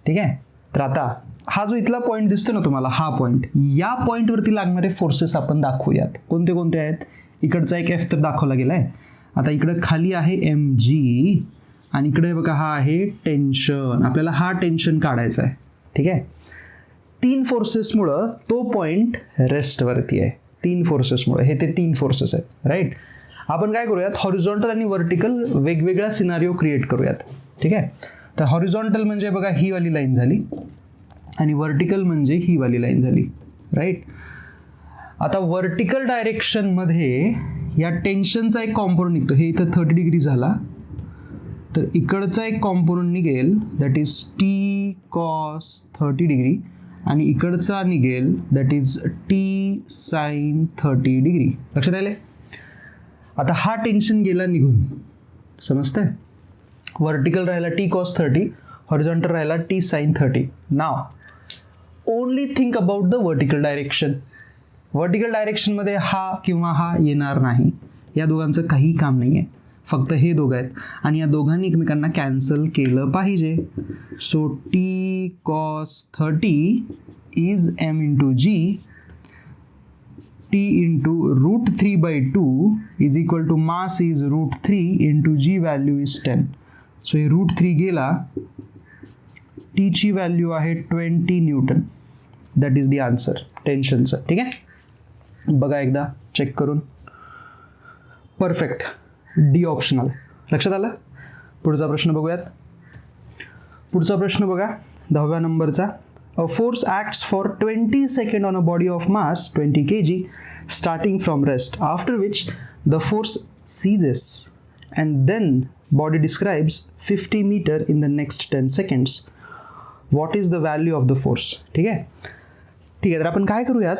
S1: ठीक आहे, तर आता हा जो इथला पॉईंट दिसतो ना तुम्हाला, हा पॉईंट, या पॉईंटवरती लागणारे फोर्सेस आपण दाखवूयात. कोणते कोणते आहेत, इकडचा एक एफ तर दाखवला गेलाय. आता इकडे खाली आहे mg आणि इकडे बघा हा आहे टेन्शन. आपल्याला हा टेन्शन काढायचा आहे. ठीक आहे, 3 फोर्सेसमुळं तो पॉईंट रेस्टवरती आहे. 3 फोर्सेसमुळे, हे ते 3 फोर्सेस आहेत. राईट, आपण काय करूयात, हॉरिझॉन्टल आणि वर्टिकल वेगवेगळा सिनारिओ क्रिएट करूयात. ठीक आहे, तर हॉरिझॉन्टल म्हणजे बघा ही वाली लाईन झाली आणि वर्टिकल म्हणजे ही वाली लाईन झाली. राईट, आता वर्टिकल डायरेक्शनमध्ये या टेन्शनचा एक कॉम्पोनंट निघतो. हे इथं 30 डिग्री झाला, तर इकडचा एक कॉम्पोनंट निघेल that is T cos 30 degree आणि इकडचा निघेल that is T sine 30 degree. लक्षात आले. आता हा टेन्शन गेला निघून, समजतंय. वर्टिकल राहिला टी कॉस 30, हॉरिझॉन्टल राहिला T sine 30. Now only think about the vertical direction. Vertical डायरेक्शनमध्ये हा किंवा हा येणार नाही, या दोघांचं काही काम नाही आहे, फक्त हे दोघं आहेत आणि या दोघांनी एकमेकांना कॅन्सल केलं पाहिजे. So T cos 30 is m into G, T into √3/2 is equal to mass is √3 into G value is 10. So हे √3 गेला, टीची व्हॅल्यू आहे 20 newton. That is the answer टेन्शनचं. ठीक आहे, बघा एकदा चेक करून. Perfect, D optional. लक्षात आलं. पुढचा प्रश्न बघूयात. पुढचा प्रश्न बघा 10व्या नंबरचा. A force acts for 20 second on a body of mass 20 kg starting from rest, after which the force ceases and then body describes 50 metre in the next 10 seconds. What is the value of the force. ठीक आहे, ठीक आहे. तर आपण काय करूयात,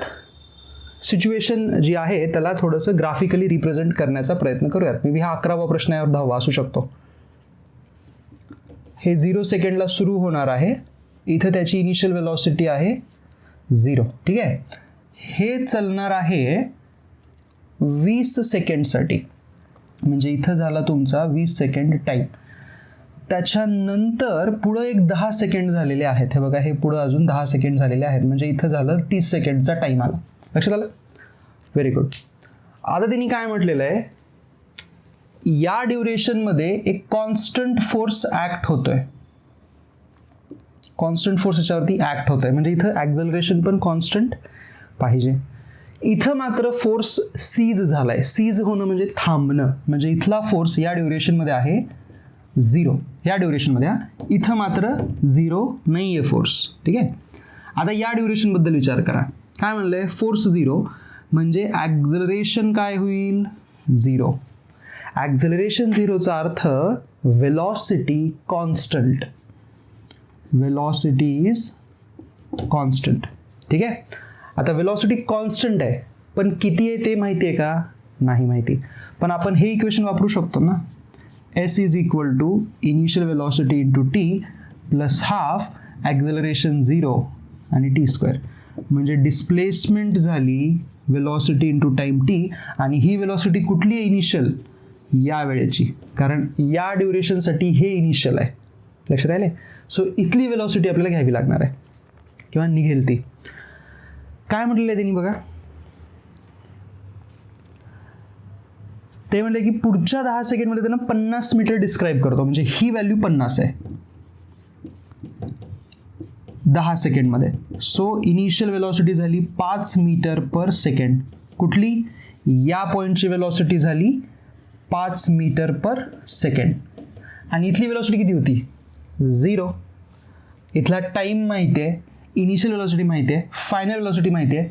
S1: situation जी आहे त्याला थोडंसं ग्राफिकली रिप्रेझेंट करण्याचा प्रयत्न करूयात. मे बी हा 11वा प्रश्न यावर 10वा असू शकतो. हे 0 सेकंडला सुरू होणार आहे, इथं त्याची इनिशियल वेलॉसिटी आहे 0. ठीक आहे, हे चालणार आहे 20 सेकंडसाठी, म्हणजे इथं झाला तुमचा 20 सेकंड टाईम. त्याच्यानंतर पुढं एक 10 सेकंड झालेले आहेत. हे बघा, हे पुढं अजून 10 सेकंड झालेले आहेत, म्हणजे इथं झालं 30 सेकंडचा टाईम आला. लक्षात आलं? Very good. आता त्यांनी काय म्हटलेलं आहे, या ड्युरेशनमध्ये एक कॉन्स्टंट फोर्स ऍक्ट होतोय. कॉन्स्टंट फोर्स याच्यावरती ऍक्ट होतोय, म्हणजे इथं ॲक्झलरेशन पण कॉन्स्टंट पाहिजे. इथं मात्र फोर्स सीज झालाय. सीज होणं म्हणजे थांबणं, म्हणजे इथला फोर्स या ड्युरेशनमध्ये आहे 0. या ड्युरेशनमध्ये इथं मात्र 0 नाही आहे फोर्स. ठीक आहे. आता या ड्युरेशनबद्दल विचार करा. काय म्हणलंय, फोर्स 0 म्हणजे ॲक्झलरेशन काय होईल, 0. ॲक्झलरेशन 0चा अर्थ velocity constant. Velocity is constant. ठीक आहे. आता वेलॉसिटी कॉन्स्टंट आहे, पण किती आहे ते माहिती आहे का, नाही माहिती. पण आपण हे इक्वेशन वापरू शकतो ना, S is equal to initial velocity into T plus half acceleration 0 आणि टी स्क्वेअर. म्हणजे डिस्प्लेसमेंट झाली वेलॉसिटी इंटू टाईम टी, आणि ही वेलॉसिटी कुठली आहे, इनिशियल, या वेळेची, कारण या ड्युरेशनसाठी हे इनिशियल आहे. लक्षात राहिले. सो इथली वेलॉसिटी आपल्याला घ्यावी लागणार आहे किंवा निघेल ती. काय म्हटलेलं आहे त्यांनी बघा, ते म्हणले की पुढच्या 10 सेकंडमध्ये त्यांना 50 मीटर डिस्क्राईब करतो, म्हणजे ही व्हॅल्यू 50 आहे 10 सेकंडमध्ये. सो इनिशियल वेलॉसिटी झाली 5 मीटर पर सेकंड. कुठली, या पॉईंटची वेलॉसिटी झाली 5 मीटर पर सेकंड, आणि इथली वेलॉसिटी किती होती, 0. इथला टाइम माहिती आहे, इनिशियल वेलॉसिटी माहिती आहे, फायनल वेलॉसिटी माहिती आहे.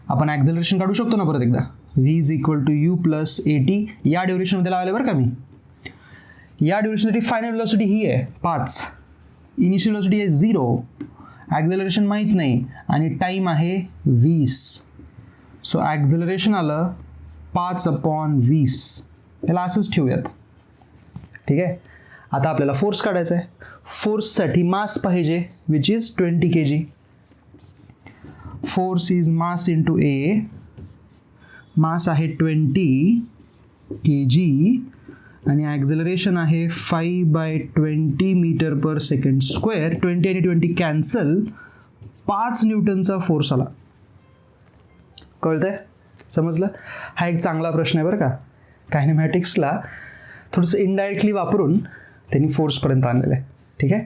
S1: आपण ॲक्झलरेशन काढू शकतो ना परत एकदा, v is equal to u plus AT. या ड्युरेशनमध्ये लावले बरं का मी. या ड्युरेशनसाठी फायनल वेलॉसिटी ही आहे 5, इनिशियल वेलॉसिटी आहे 0, ॲक्झलरेशन माहीत नाही, आणि टाईम आहे 20. सो ॲक्झलरेशन आलं 5/20. याला असंच ठेवूयात. ठीक आहे. आता आपल्याला फोर्स काढायचा आहे. फोर्ससाठी मास पाहिजे, which is 20 kg. Force is mass into A. Mass आहे 20 kg, आणि ॲक्झलरेशन आहे 5/20 मीटर पर सेकंड स्क्वेअर. 20 आणि 20 कॅन्सल, 5 न्यूटनचा फोर्स आला. कळतंय, समजलं. हा एक चांगला प्रश्न आहे बरं का. कायनेमॅटिक्सला थोडंसं इनडायरेक्टली वापरून त्यांनी फोर्सपर्यंत आणलेलं आहे. ठीक आहे.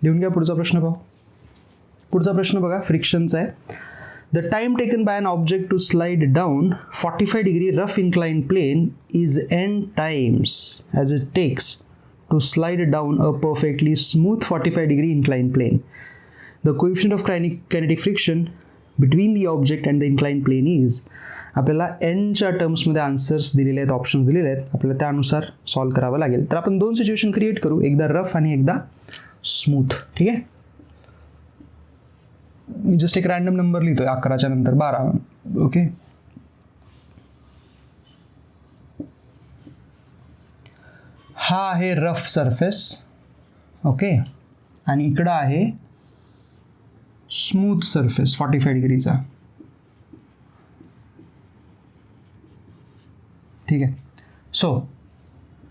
S1: लिहून घ्या पुढचा प्रश्न पाहू. पुढचा प्रश्न बघा, फ्रिक्शनचा आहे. The time taken by an object to slide down 45 degree rough incline plane is n times as it takes to slide down a perfectly smooth 45 degree incline plane. The coefficient of kinetic friction between the object and the incline plane is. आपल्याला nच्या टर्म्समध्ये answers दिलेले आहेत, options दिलेले आहेत, आपल्याला त्यानुसार solve करावं लागेल. तर आपण 2 सिच्युएशन क्रिएट करू, एकदा रफ आणि एकदा स्मूथ. ठीक आहे. मी जस्ट एक रॅन्डम नंबर लिहितोय, 11च्या नंतर 12. ओके. हा आहे रफ सरफेस. ओके. आणि इकडं आहे स्मूथ सरफेस 45 डिग्रीचा. ठीक आहे. सो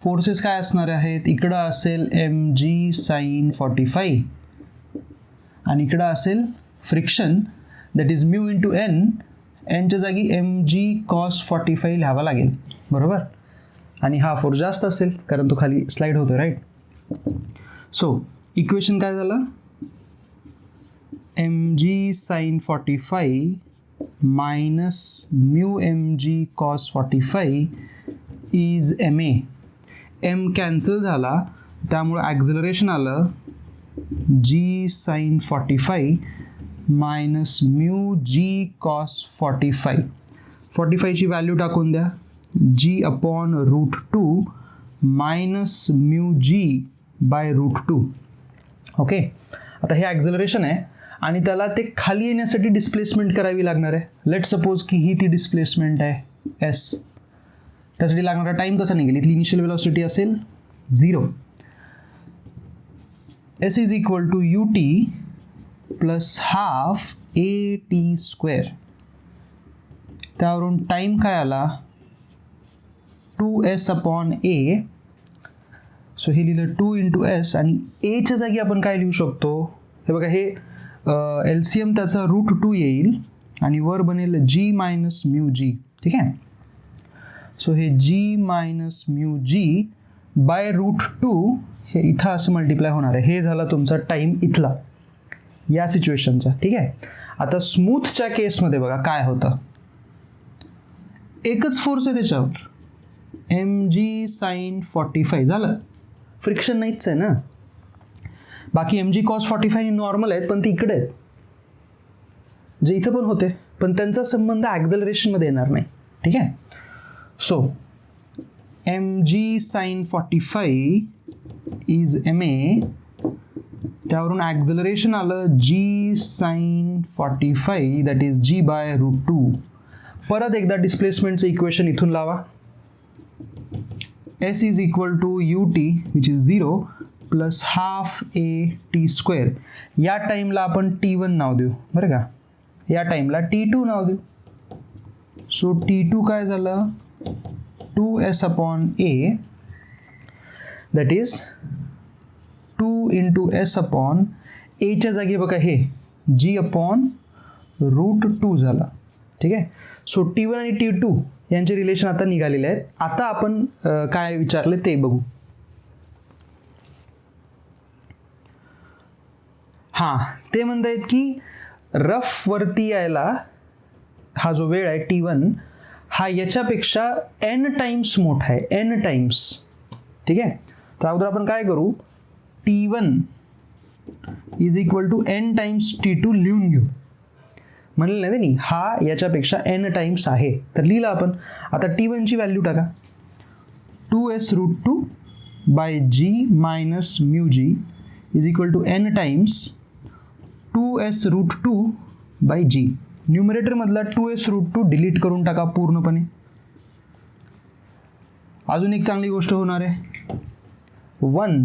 S1: फोर्सेस काय असणार आहेत, इकडं असेल mg sin 45, आणि इकडं असेल friction, that is mu into n. nच्या जागी mg cos 45 लिहावा लागेल, बरोबर. आणि हा फोर्स जास्त असेल कारण तो खाली स्लाइड होतो, राईट. सो इक्वेशन काय झालं, mg sin 45 minus mu mg cos 45 is ma. m cancel झाला, त्यामुळे ॲक्झलरेशन आलं g sin 45 minus mu g cos 45. 45ची व्हॅल्यू टाकून द्या, g/√2 minus mu g/√2. Okay. आता हे ॲक्झलरेशन आहे, आणि त्याला ते खाली येण्यासाठी डिस्प्लेसमेंट करावी लागणार आहे. लेट सपोज की ही ती डिस्प्लेसमेंट आहे s. त्यासाठी लागणारा टाईम कसा निघेल, इथली इनिशियल वेलॉसिटी असेल 0. s is equal to ut plus half at square. त्यावरून टाईम काय आला, 2s/a. सो हे लिहिलं 2 इंटू एस आणि एच्या जागी आपण काय लिहू शकतो, हे बघा, हे LCM त्याचा √2 येईल आणि वर बनेल G मायनस म्यू जी. ठीक आहे. सो हे G मायनस म्यू जी बाय √2 हे इथं असं मल्टिप्लाय होणार आहे. हे झाला तुमचा टाईम इथला या सिच्युएशनचा. ठीक आहे. आता स्मूथच्या केसमध्ये बघा काय होतं, एकच फोर्स आहे त्याच्यावर, mg sin 45 झालं, फ्रिक्शन नाहीच आहे ना. बाकी mg cos 45 नॉर्मल आहेत पण ती इकडे आहेत, जे इथं पण होते, पण त्यांचा संबंध ॲक्झलरेशनमध्ये येणार नाही. ठीक आहे. So mg sin 45 is ma, त्यावरून ॲक्झलरेशन आलं g sin 45 that is g by √2. परत एकदा डिस्प्लेसमेंटचं इक्वेशन इथून लावा, s is equal to ut which is 0 plus half a t square. या टाईमला आपण t1 नाव देऊ बरं का, या टाईमला t2 नाव देऊ. सो t2 काय झालं, 2s upon a that is 2 into s upon एच्या जागी बघा हे g अपॉन √2 झाला. ठीक आहे. सो t1 आणि t2 यांचे रिलेशन आता निघालेले आहेत. आता आपण काय विचारले ते बघू. हां, ते म्हणतायत की रफ वरती यायला हा जो वेळ आहे t1 हा याच्यापेक्षा n टाइम्स मोठा आहे, n टाइम्स. ठीक आहे. तर अगोदर आपण काय करू, t1 is equal to n times t2 लिहून घेऊ. म्हणलं नाही त्यांनी, हा याच्यापेक्षा n टाइम्स आहे, तर लिहिलं आपण. आता t1 ची व्हॅल्यू टाका, 2s√2 by g minus mu g is equal to n times 2s√2 by g. न्यूमरेटरमधला 2s√2 डिलीट करून टाका पूर्णपणे. अजून एक चांगली गोष्ट होणार आहे, 1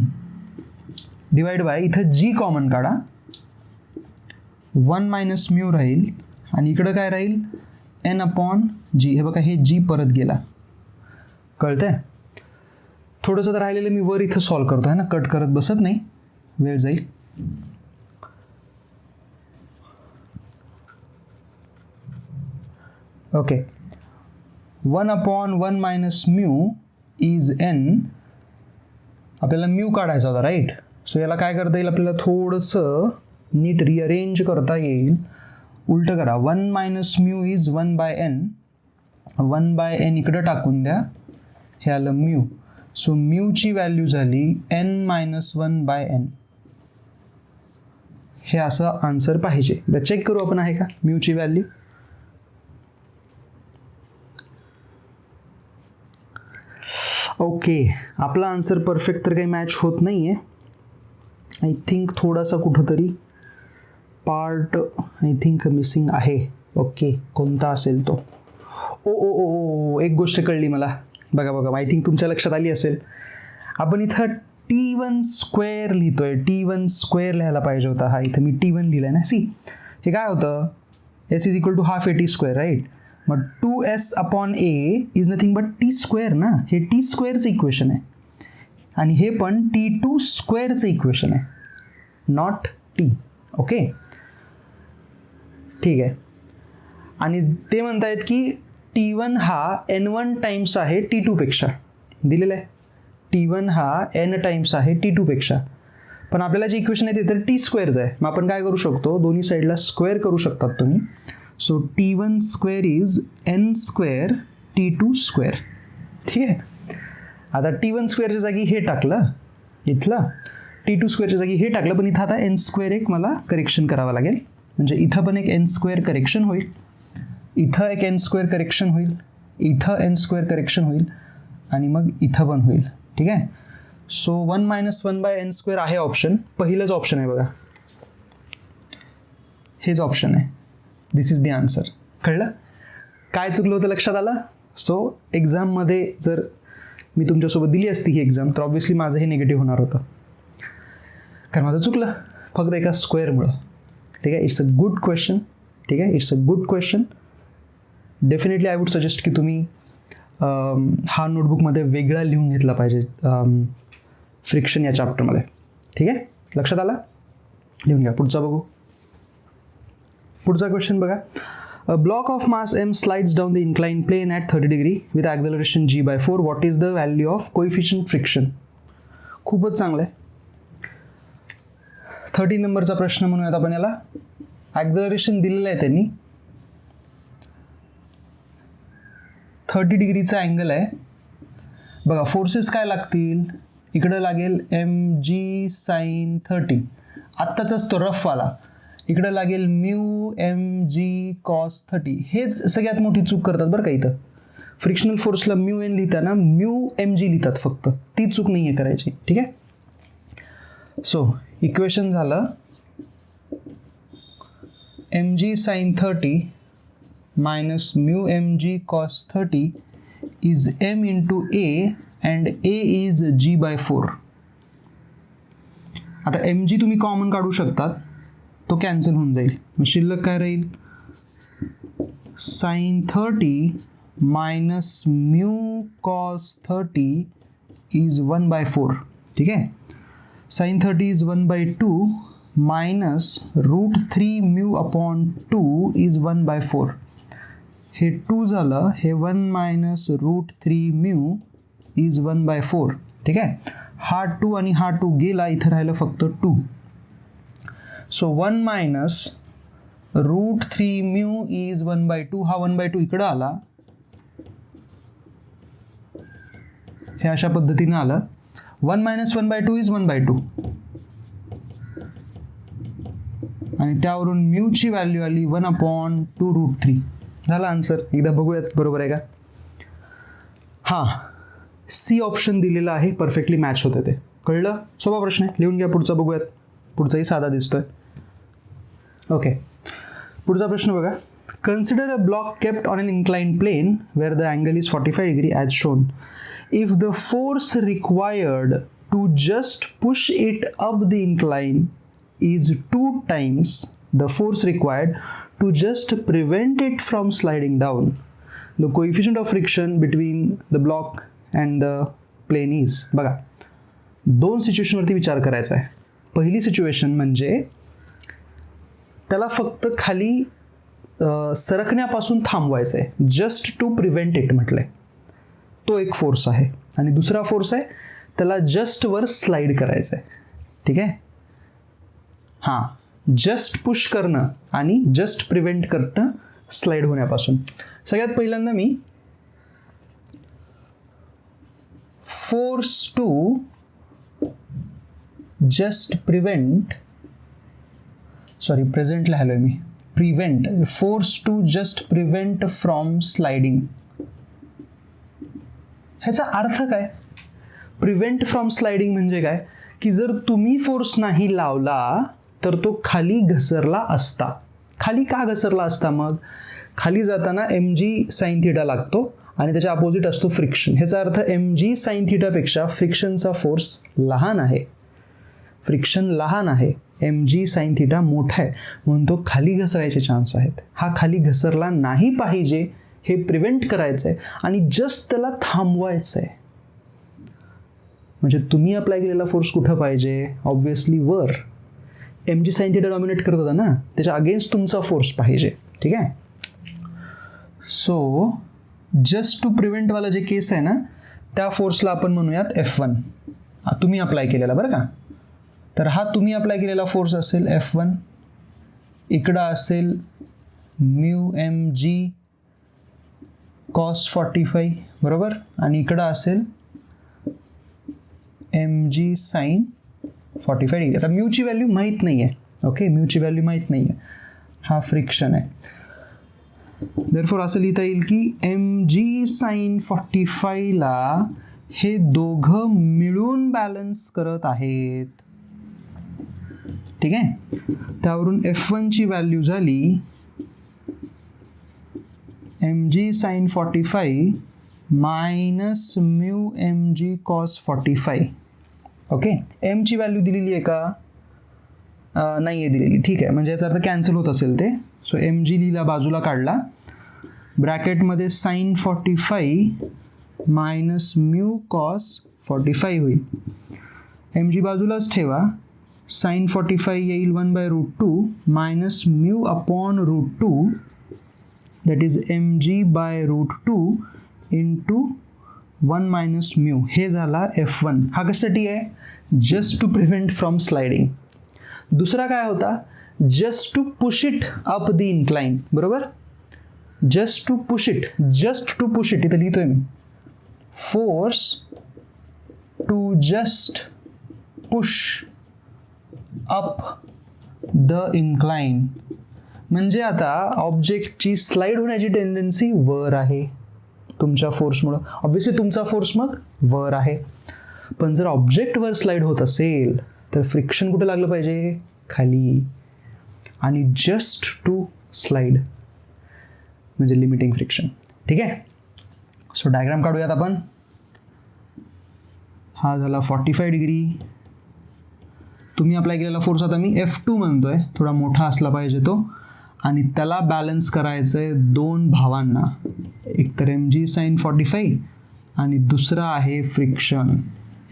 S1: डिवाइड बाय, इथं g कॉमन काढा, 1 मायनस म्यू राहील आणि इकडं काय राहील, n अपॉन g. हे बघा, हे g परत गेला, कळतंय. थोडंसं तर राहिलेलं मी वर इथं सॉल्व करतो आहे ना, कट करत बसत नाही, वेळ जाईल. Okay, 1 upon 1 minus mu is n. आपल्याला म्यू काढायचा होता, राईट. सो याला काय करता येईल, आपल्याला थोडंसं नीट रिअरेंज करता येईल. उलट करा, 1 minus mu is 1 by n, 1 by n इकडं टाकून द्या, हे आलं म्यू. सो म्यूची व्हॅल्यू झाली n मायनस 1 बाय n. हे असं आन्सर पाहिजे. तर चेक करू आपण, आहे का म्यूची व्हॅल्यू. ओके, आपला आन्सर परफेक्ट तर काही मॅच होत नाही आहे. आय थिंक थोडासा कुठंतरी पार्ट आय थिंक मिसिंग आहे. ओके, कोणता असेल तो. ओ ओ ओ ओ, एक गोष्ट कळली मला. बघा बघा, आय थिंक तुमच्या लक्षात आली असेल. आपण इथं t1 स्क्वेअर लिहितोय, t1 स्क्वेअर लिहायला पाहिजे होता. हा इथं मी t1 लिहिलाय ना. सी, हे काय होतं, s is equal to half a t square, right. मग 2s upon a is nothing but t square ना. हे t स्क्वेअरचं इक्वेशन आहे आणि हे पण t2 स्क्वेअरचं इक्वेशन आहे, नॉट t. ओके, ठीक आहे. आणि ते म्हणतायत की t1 हा n1 टाइम्स आहे t2 पेक्षा. दिलेलं आहे t1 हा n टाइम्स आहे t2 पेक्षा, पण आपल्याला जे इक्वेशन आहे ते तर t स्क्वेअरचं आहे. मग आपण काय करू शकतो, दोन्ही साईडला स्क्वेअर करू शकतात तुम्ही. So t1 square is n square t2 square. ठीक आहे. आता t1 स्क्वेअरच्या जागी हे टाकलं इथलं, t2 स्क्वेअरच्या जागी हे टाकलं, पण इथं आता n स्क्वेअर एक मला करेक्शन करावं लागेल. म्हणजे इथं पण एक n स्क्वेअर करेक्शन होईल, इथं एक n स्क्वेअर करेक्शन होईल, इथं n स्क्वेअर करेक्शन होईल आणि मग इथं पण होईल. ठीक आहे. So 1 minus 1 by n square आहे ऑप्शन, पहिलंच ऑप्शन आहे बघा, हेच ऑप्शन आहे. This is the answer. कळलं काय चुकलं होतं, लक्षात आलं. सो एक्झाममध्ये जर मी तुमच्यासोबत दिली असती ही एक्झाम, तर ऑब्व्हियसली माझं हे निगेटिव्ह होणार होतं, कारण माझं चुकलं फक्त एका स्क्वेअरमुळं. ठीक आहे. It's a good question. ठीक आहे, it's a good question. Definitely I would suggest की तुम्ही हा नोटबुकमध्ये वेगळा लिहून घेतला पाहिजे. फ्रिक्शन या चॅप्टरमध्ये. ठीक आहे, लक्षात आला? लिहून घ्या. पुढचा बघू. पुढचा क्वेश्चन बघा. A block of mass m slides down the inclined plane at 30 degree with acceleration g/4. What is the value of coefficient friction? खूपच चांगलं आहे. 30 नंबरचा प्रश्न म्हणूयात आपण याला. ॲक्झलरेशन दिलेलं आहे त्यांनी, 30 डिग्रीचा अँगल आहे. बघा फोर्सेस काय लागतील, इकडं लागेल mg sin 30, आत्ताचाच तो रफवाला. इकडं लागेल म्यू mg cos 30. हेच सगळ्यात मोठी चूक करतात बरं का इथं. फ्रिक्शनल फोर्सला म्यू एन लिहिताना म्यू mg लिहितात फक्त. ती चूक नाही आहे करायची. ठीक आहे. सो इक्वेशन झालं mg sin 30 minus mu mg cos 30 is m into a and a is g/4. आता mg तुम्ही कॉमन काढू शकतात, तो कॅन्सल होऊन जाईल. मग शिल्लक काय राहील, sin 30 minus mu cos 30 is 1/4. ठीक आहे. sin 30 is 1/2 minus √3 mu upon 2 is 1/4. हे 2 झालं, हे 1 मायनस √3 म्यू इज 1/4. ठीक आहे. हा 2 आणि हा 2 गेला, इथं राहिलं फक्त 2. So 1 minus √3 mu is 1/2. हा 1/2 इकडं आला, हे अशा पद्धतीने आलं. 1 मायनस 1/2 इज 1/2 आणि त्यावरून म्यूची व्हॅल्यू आली 1/2√3. झाला आन्सर. एकदा बघूयात बरोबर आहे का. हां, सी ऑप्शन दिलेला आहे, परफेक्टली मॅच होते ते. कळलं? सोपा प्रश्न आहे, लिहून घ्या. पुढचा बघूयात. पुढचाही साधा दिसतोय. ओके, पुढचा प्रश्न बघा. Consider a block kept on an inclined plane where the angle is 45 degree as shown. If the force required to just push it up the incline is 2 times the force required to just prevent it from sliding down. The coefficient of friction between the block and the plane is. बघा, दोन सिच्युएशनवरती विचार करायचा आहे. पहिली situation म्हणजे त्याला फक्त खाली सरकण्यापासून थांबवायचं आहे, जस्ट टू प्रिव्हेंट इट म्हटलंय. तो एक फोर्स आहे. आणि दुसरा फोर्स आहे त्याला जस्ट वर स्लाइड करायचं आहे. ठीक आहे. हां, जस्ट पुश करणं आणि जस्ट प्रिव्हेंट करणं स्लाइड होण्यापासून. सगळ्यात पहिल्यांदा मी force to just prevent, sorry present लिहिलोय मी, prevent, force to just prevent from sliding. ह्याचा अर्थ काय? प्रिव्हेंट फ्रॉम स्लाइडिंग म्हणजे काय की जर तुम्ही फोर्स नाही लावला तर तो खाली घसरला असता. खाली का घसरला असता? मग खाली जाताना mg sin थीटा लागतो आणि त्याच्या अपोजिट असतो फ्रिक्शन. ह्याचा अर्थ mg sin थीटापेक्षा फ्रिक्शनचा फोर्स लहान आहे. फ्रिक्शन लहान आहे, mg sin थीटा मोठा आहे, म्हणून तो खाली घसरायचे चान्स आहेत. हा खाली घसरला नाही पाहिजे हे प्रिव्हेंट करायचं आहे आणि जस्ट त्याला थांबवायचं आहे. म्हणजे तुम्ही अप्लाय केलेला फोर्स कुठं पाहिजे? ऑब्व्हियसली वर. mg sin थीटा डॉमिनेट करत होता ना, त्याच्या अगेन्स्ट तुमचा फोर्स पाहिजे. ठीक आहे. सो जस्ट टू प्रिव्हेंट वाला जे केस आहे ना, त्या फोर्सला आपण म्हणूयात F1. तुम्ही अप्लाय केलेला बरं का. तर हा तुम्ही अप्लाय केलेला फोर्स असेल F1. इकडं असेल म्यू mg cos 45 बरोबर, आणि इकडं असेल mg sin 45 डिग्री. आता म्यूची व्हॅल्यू माहीत नाही आहे. ओके, म्यूची व्हॅल्यू माहीत नाही आहे. हा फ्रिक्शन आहे. देअरफॉर असं लिहिता येईल की mg sin 45 ला हे दोघं मिळून बॅलन्स करत आहेत. ठीक आहे. त्यावरून F1 ची व्हॅल्यू झाली mg sin 45 minus mu mg cos 45. Okay, m ची व्हॅल्यू दिलेली आहे का? नाही आहे दिलेली. ठीक आहे, म्हणजे याचा अर्थ कॅन्सल होत असेल ते. सो mg लिहिला, बाजूला काढला, ब्रॅकेटमध्ये sin 45 मायनस म्यू cos 45 होईल. mg बाजूलाच ठेवा, sin 45 येईल 1/√2 minus mu upon √2 that is mg/√2 into 1 minus mu. हे झाला F1. हा कशासाठी आहे? Just to prevent from sliding. दुसरा काय होता? Just to push it up the incline. बरोबर, just to push it, just to push it इथं लिहितोय मी, force to just push up the incline. म्हणजे आता ऑब्जेक्टची स्लाइड होण्याची टेंडन्सी वर आहे तुमच्या फोर्समुळं. ऑब्व्हियसली तुमचा फोर्स मग वर आहे, पण जर ऑब्जेक्ट वर स्लाइड होत असेल तर फ्रिक्शन कुठे लागलं पाहिजे? खाली. आणि जस्ट टू स्लाइड म्हणजे लिमिटिंग फ्रिक्शन. ठीक आहे, सो डायग्राम काढूयात आपण. हा झाला 45 डिग्री. तुम्ही अप्लाय केलेला फोर्स आता मी F2 म्हणतोय, थोडा मोठा असला पाहिजे तो, आणि त्याला बॅलन्स करायचं आहे दोन भावांना, एक तर mg sin 45 आणि दुसरा आहे फ्रिक्शन.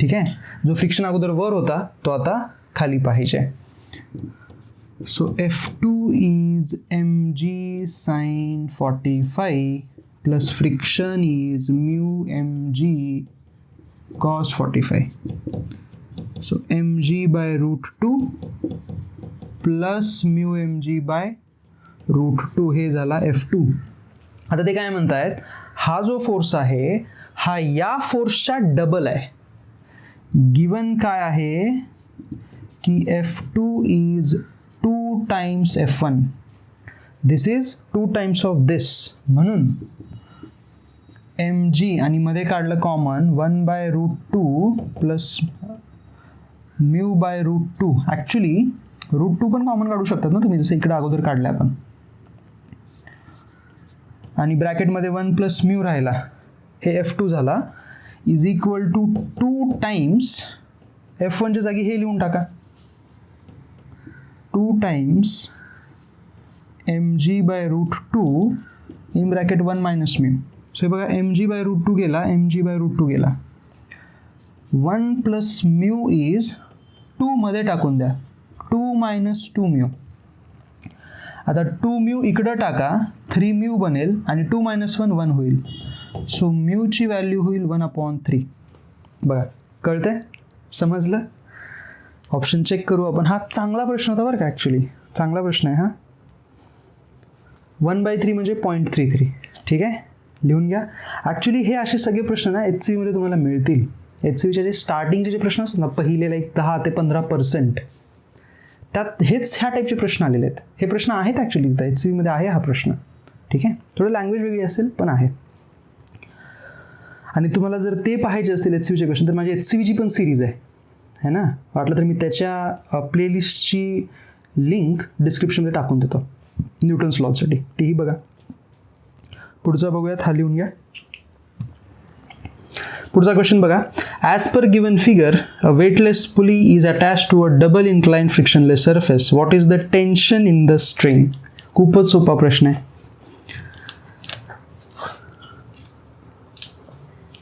S1: ठीक आहे, जो फ्रिक्शन अगोदर वर होता तो आता खाली पाहिजे. So F2 is mg sin 45 plus friction is mu mg cos 45. So mg/√2 plus mu mg/√2 हे झाला F2. आता ते काय म्हणतायत, हा जो फोर्स आहे हा या फोर्सच्या डबल आहे. गिवन काय आहे की F2 is 2 times F1. This is 2 times of this. म्हणून mg आणि मध्ये काढलं कॉमन 1/√2 प्लस μ/√2. ॲक्च्युली √2 पण कॉमन काढू शकतात ना तुम्ही, जसं इकडे अगोदर काढलं आपण. आणि ब्रॅकेटमध्ये 1 प्लस म्यू राहिला, हे F2 झाला, इज इक्वल टू 2 टाइम्स F1च्या जागी हे लिहून टाका, 2 times mg/√2 in bracket 1 minus mu. So हे बघा, mg/√2 गेला, mg/√2 गेला. 1 प्लस म्यू इज 2 मध्ये टाकून द्या, 2 मायनस 2 म्यू. आता 2 म्यू इकडं टाका, 3 म्यू बनेल आणि 2 मायनस 1 1 होईल. सो म्यूची व्हॅल्यू होईल 1/3. बघा, कळतंय? समजलं? ऑप्शन चेक करू आपण. हा चांगला प्रश्न होता बरं का, ॲक्च्युली चांगला प्रश्न आहे हा. 1/3 म्हणजे 0.33. ठीक आहे, लिहून घ्या. ॲक्च्युली हे असे सगळे प्रश्न ना HCVमध्ये तुम्हाला मिळतील. HCVचे जे स्टार्टिंगचे जे प्रश्न असतात ना, पहिले लाईक 10 ते 15%, त्यात हेच ह्या टाईपचे प्रश्न आलेले आहेत. हे प्रश्न आहेत ॲक्च्युली इथं HCVमध्ये आहे हा प्रश्न. ठीक आहे, थोडं लँग्वेज वेगळी असेल पण आहे. आणि तुम्हाला जर ते पाहायचे असतील HCVचे क्वेश्चन तर माझी HCVची पण सिरीज आहे ना, वाटलं तर मी त्याच्या प्लेलिस्टची लिंक डिस्क्रिप्शनमध्ये टाकून देतो न्यूटन्स लॉसाठी, तेही बघा. पुढचा बघूयात, हा लिहून घ्या. पुढचा क्वेश्चन बघा. As per given figure a weightless pulley is attach to a double incline frictionless surface. What is the tension in the string? खूपच सोपा प्रश्न आहे.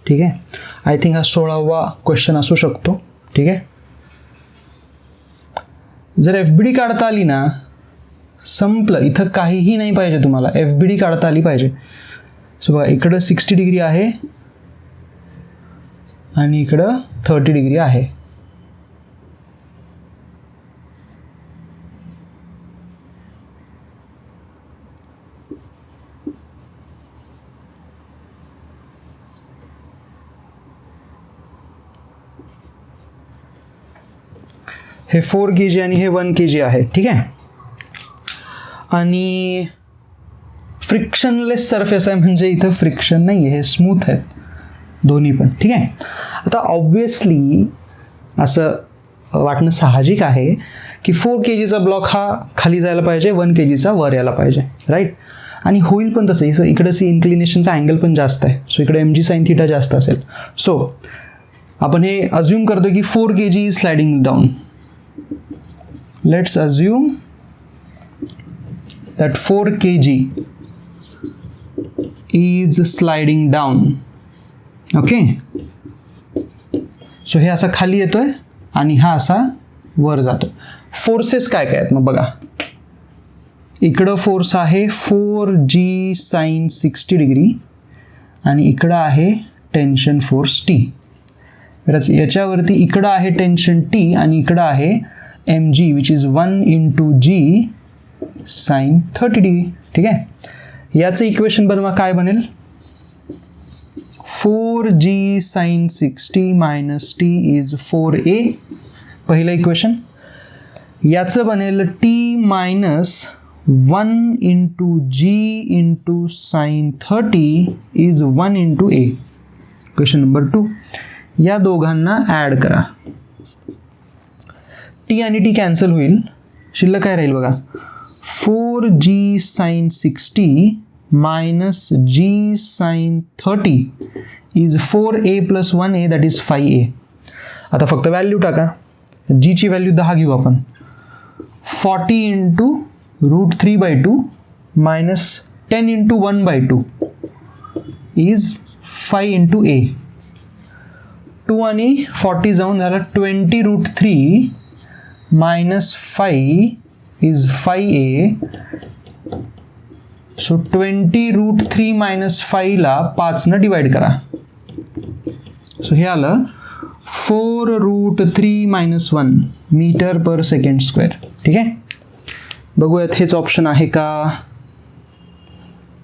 S1: ठीक आहे, आय थिंक हा 16वा क्वेश्चन असू शकतो. ठीक आहे, जर FBD काढता आली ना, संपलं. इथं काहीही नाही पाहिजे तुम्हाला, FBD काढता आली पाहिजे. सो बघा, इकडं 60 डिग्री आहे आणि इकडं 30 डिग्री आहे. हे 4 kg आणि हे 1 kg आहे. ठीक आहे, आणि फ्रिक्शनलेस सरफेस आहे म्हणजे इथं फ्रिक्शन नाही आहे, हे स्मूथ आहेत दोन्ही पण. ठीक आहे, आता ऑब्व्हियसली असं वाटणं साहजिक आहे की 4 kgचा ब्लॉक हा खाली जायला पाहिजे, 1 kgचा वर यायला पाहिजे, राईट. आणि होईल पण तसं. इकडं इन्क्लिनेशनचा अँगल पण जास्त आहे, सो इकडे mg sin θ जास्त असेल. सो आपण हे अज्युम करतो की 4 kg is sliding down. Let's assume that 4 kg is sliding down. Okay, so हे असं खाली येतोय आणि हा असा वर जातो. फोर्सेस काय काय आहेत मग बघा. इकडं फोर्स आहे 4G sin 60 डिग्री आणि इकडं आहे टेन्शन फोर्स T. याच्यावरती इकडं आहे टेन्शन T आणि इकडं आहे mg which is 1 × G sin 30 degree. ठीक आहे. याचं इक्वेशन बनवा. काय बनेल? 4G sin 60 minus T is 4A. पहिलं इक्वेशन. याचं बनेल T minus 1 × G × sin 30 is 1 × A. Question number 2. या दोघांना ॲड करा. T आणि T कॅन्सल होईल. शिल्लक काय राहील बघा. 4G sin 60 minus G sin 30 is 4A plus 1A that is 5A. आता फक्त व्हॅल्यू टाका. G ची व्हॅल्यू 10 घेऊ आपण. 40 × √3/2 minus 10 × 1/2 is 5 × A. 2 आणि 40 जाऊन झाला 20 √3 minus 5 is 5A. So 20 √3 minus 5 ला 5 न डिवाइड करा. सो हे आलं 4 √3 - 1 मीटर पर सेकंड स्क्वेअर. ठीक आहे. बघूयात हेच ऑप्शन आहे का.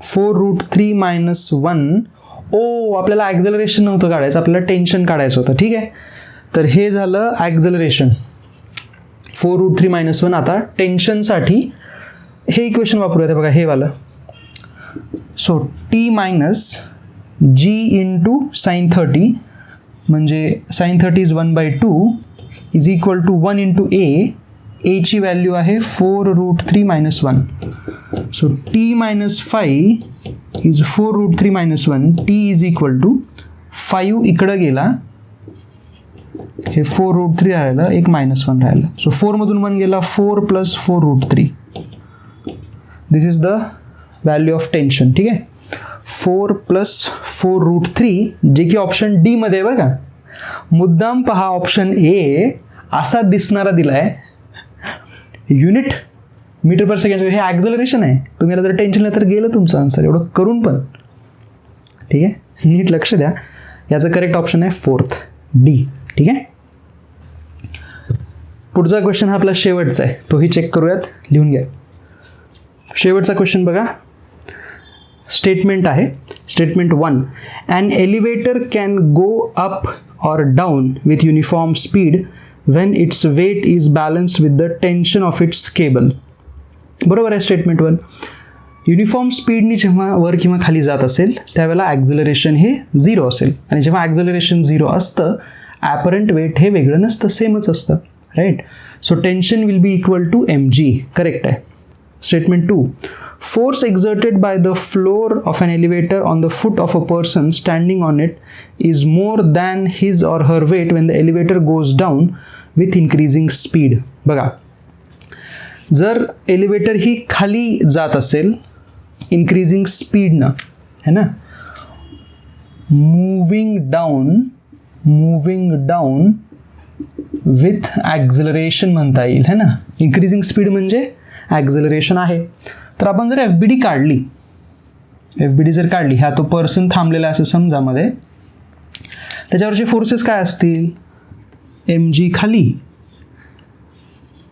S1: 4 √3 - 1. ओ, आपल्याला ॲक्झलरेशन नव्हतं काढायचं, आपल्याला टेन्शन काढायचं होतं. ठीक आहे. तर हे झालं ॲक्झलरेशन. 4 √3 - 1. आता टेन्शनसाठी हे इक्वेशन वापरूयात. बघा हे वालं. So T minus G × sin 30 म्हणजे sin 30 is 1/2 is equal to 1 × A. A ची व्हॅल्यू आहे 4 √3 - 1. So T minus 5 is 4 √3 - 1. T is equal to 5 इकडं गेला. हे 4 √3 राहिलं, एक -1 राहिलं. सो 4 मधून 1 गेला. 4 + 4 √3. दिस is the value of tension. ठीक आहे. 4 + 4 √3 जे की ऑप्शन डी मध्ये आहे बरं का. मुद्दाम पहा, ऑप्शन ए असा दिसणारा दिलाय. Unit metre per second. हे ॲक्झलरेशन आहे. तुम्ही जर टेन्शन नाही तर गेलं तुमचं आन्सर. एवढं करून पण. ठीक आहे. नीट लक्ष द्या. याचं करेक्ट ऑप्शन आहे 4th डी. ठीक आहे. पुढचा क्वेश्चन हा आपला शेवटचा आहे, तोही चेक करूयात. लिहून घ्या. शेवटचा क्वेश्चन बघा. स्टेटमेंट आहे. Statement 1. An elevator can go up or down with uniform speed when its weight is balanced with the tension of its cable. बरोबर आहे स्टेटमेंट 1. युनिफॉर्म स्पीडनी जेव्हा वर किंवा खाली जात असेल त्यावेळेला ॲक्झलरेशन हे 0 असेल आणि जेव्हा ॲक्झलरेशन 0 असतं ॲपरंट वेट हे वेगळं नसतं, सेमच असतं. Right. So tension will be equal to mg. Correct आहे. Statement 2. Force exerted by the floor of an elevator on the foot of a person standing on it is more than his or her weight when the elevator goes down with increasing speed. बघा, जर elevator ही खाली जात असेल increasing speed ना, है ना, moving down with acceleration म्हणता येईल, है ना. increasing speed म्हणजे ॲक्झलरेशन आहे. तर आपण जर FBD काढली, FBD जर काढली, ह्या तो पर्सन थांबलेला असं समजा मध्ये, त्याच्यावरचे फोर्सेस काय असतील. mg खाली,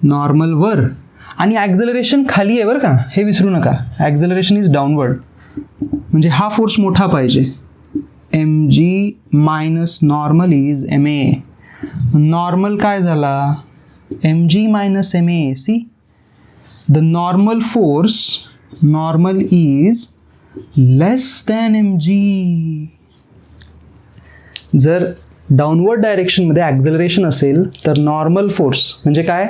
S1: नॉर्मल वर आणि ॲक्झलरेशन खाली आहे बरं का, हे विसरू नका. ॲक्झलरेशन इज डाऊनवर्ड म्हणजे हा फोर्स मोठा पाहिजे. mg minus normal is ma. Normal काय झाला. mg minus ma. See, the normal force is less than mg. जर डाऊनवर्ड डायरेक्शनमध्ये ॲक्झलरेशन असेल तर नॉर्मल फोर्स म्हणजे काय,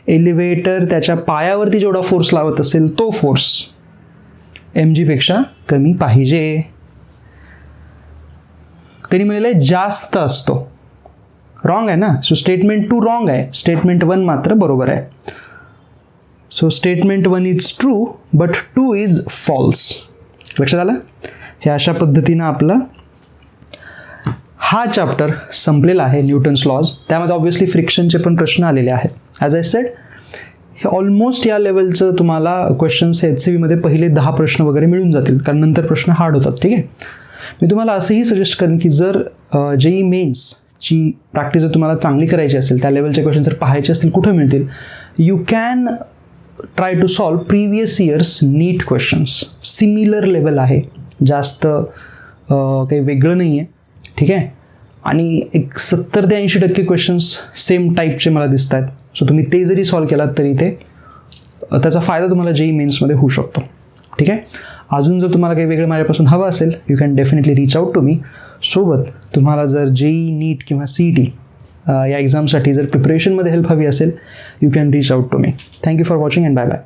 S1: एलिव्हेटर त्याच्या पायावरती जेवढा फोर्स लावत असेल तो फोर्स mg पेक्षा कमी पाहिजे. त्यांनी म्हणलेलं जास्त असतो. रॉंग आहे ना. सो स्टेटमेंट 2 रॉंग आहे. स्टेटमेंट 1 मात्र बरोबर आहे. So statement 1 is true but 2 is false. लक्षात आलं. हे अशा पद्धतीनं आपलं हा चॅप्टर संपलेला आहे न्यूटन्स लॉज. त्यामध्ये ऑब्व्हियसली फ्रिक्शनचे पण प्रश्न आलेले आहेत. ॲज आय सेड, हे ऑलमोस्ट या लेवलचं तुम्हाला क्वेश्चन्स HCVमध्ये पहिले 10 प्रश्न वगैरे मिळून जातील, कारण नंतर प्रश्न हार्ड होतात. ठीक आहे. मी तुम्हाला असंही सजेस्ट करेन की जर JEE मेन्सची प्रॅक्टिस जर तुम्हाला चांगली करायची असेल, त्या लेवलचे क्वेश्चन जर पाहायचे असतील कुठं मिळतील, you can try to solve previous years NEET questions. Similar level आहे, जास्त काही वेगळं नाही आहे. ठीक आहे. आणि एक 70 ते 80% क्वेश्चन्स सेम टाईपचे मला दिसत आहेत. सो तुम्ही ते जरी सॉल्व केलात तरी ते त्याचा फायदा तुम्हाला JEE मेन्समध्ये होऊ शकतो. ठीक आहे. अजून जर तुम्हाला काही वेगळं माझ्यापासून हवं असेल, you can definitely reach out to me. सोबत तुम्हाला जर JEE नीट किंवा CET या एक्झामसाठी जर प्रिपरेशनमध्ये हेल्प हवी असेल, you can reach out to me. Thank you for watching and bye bye.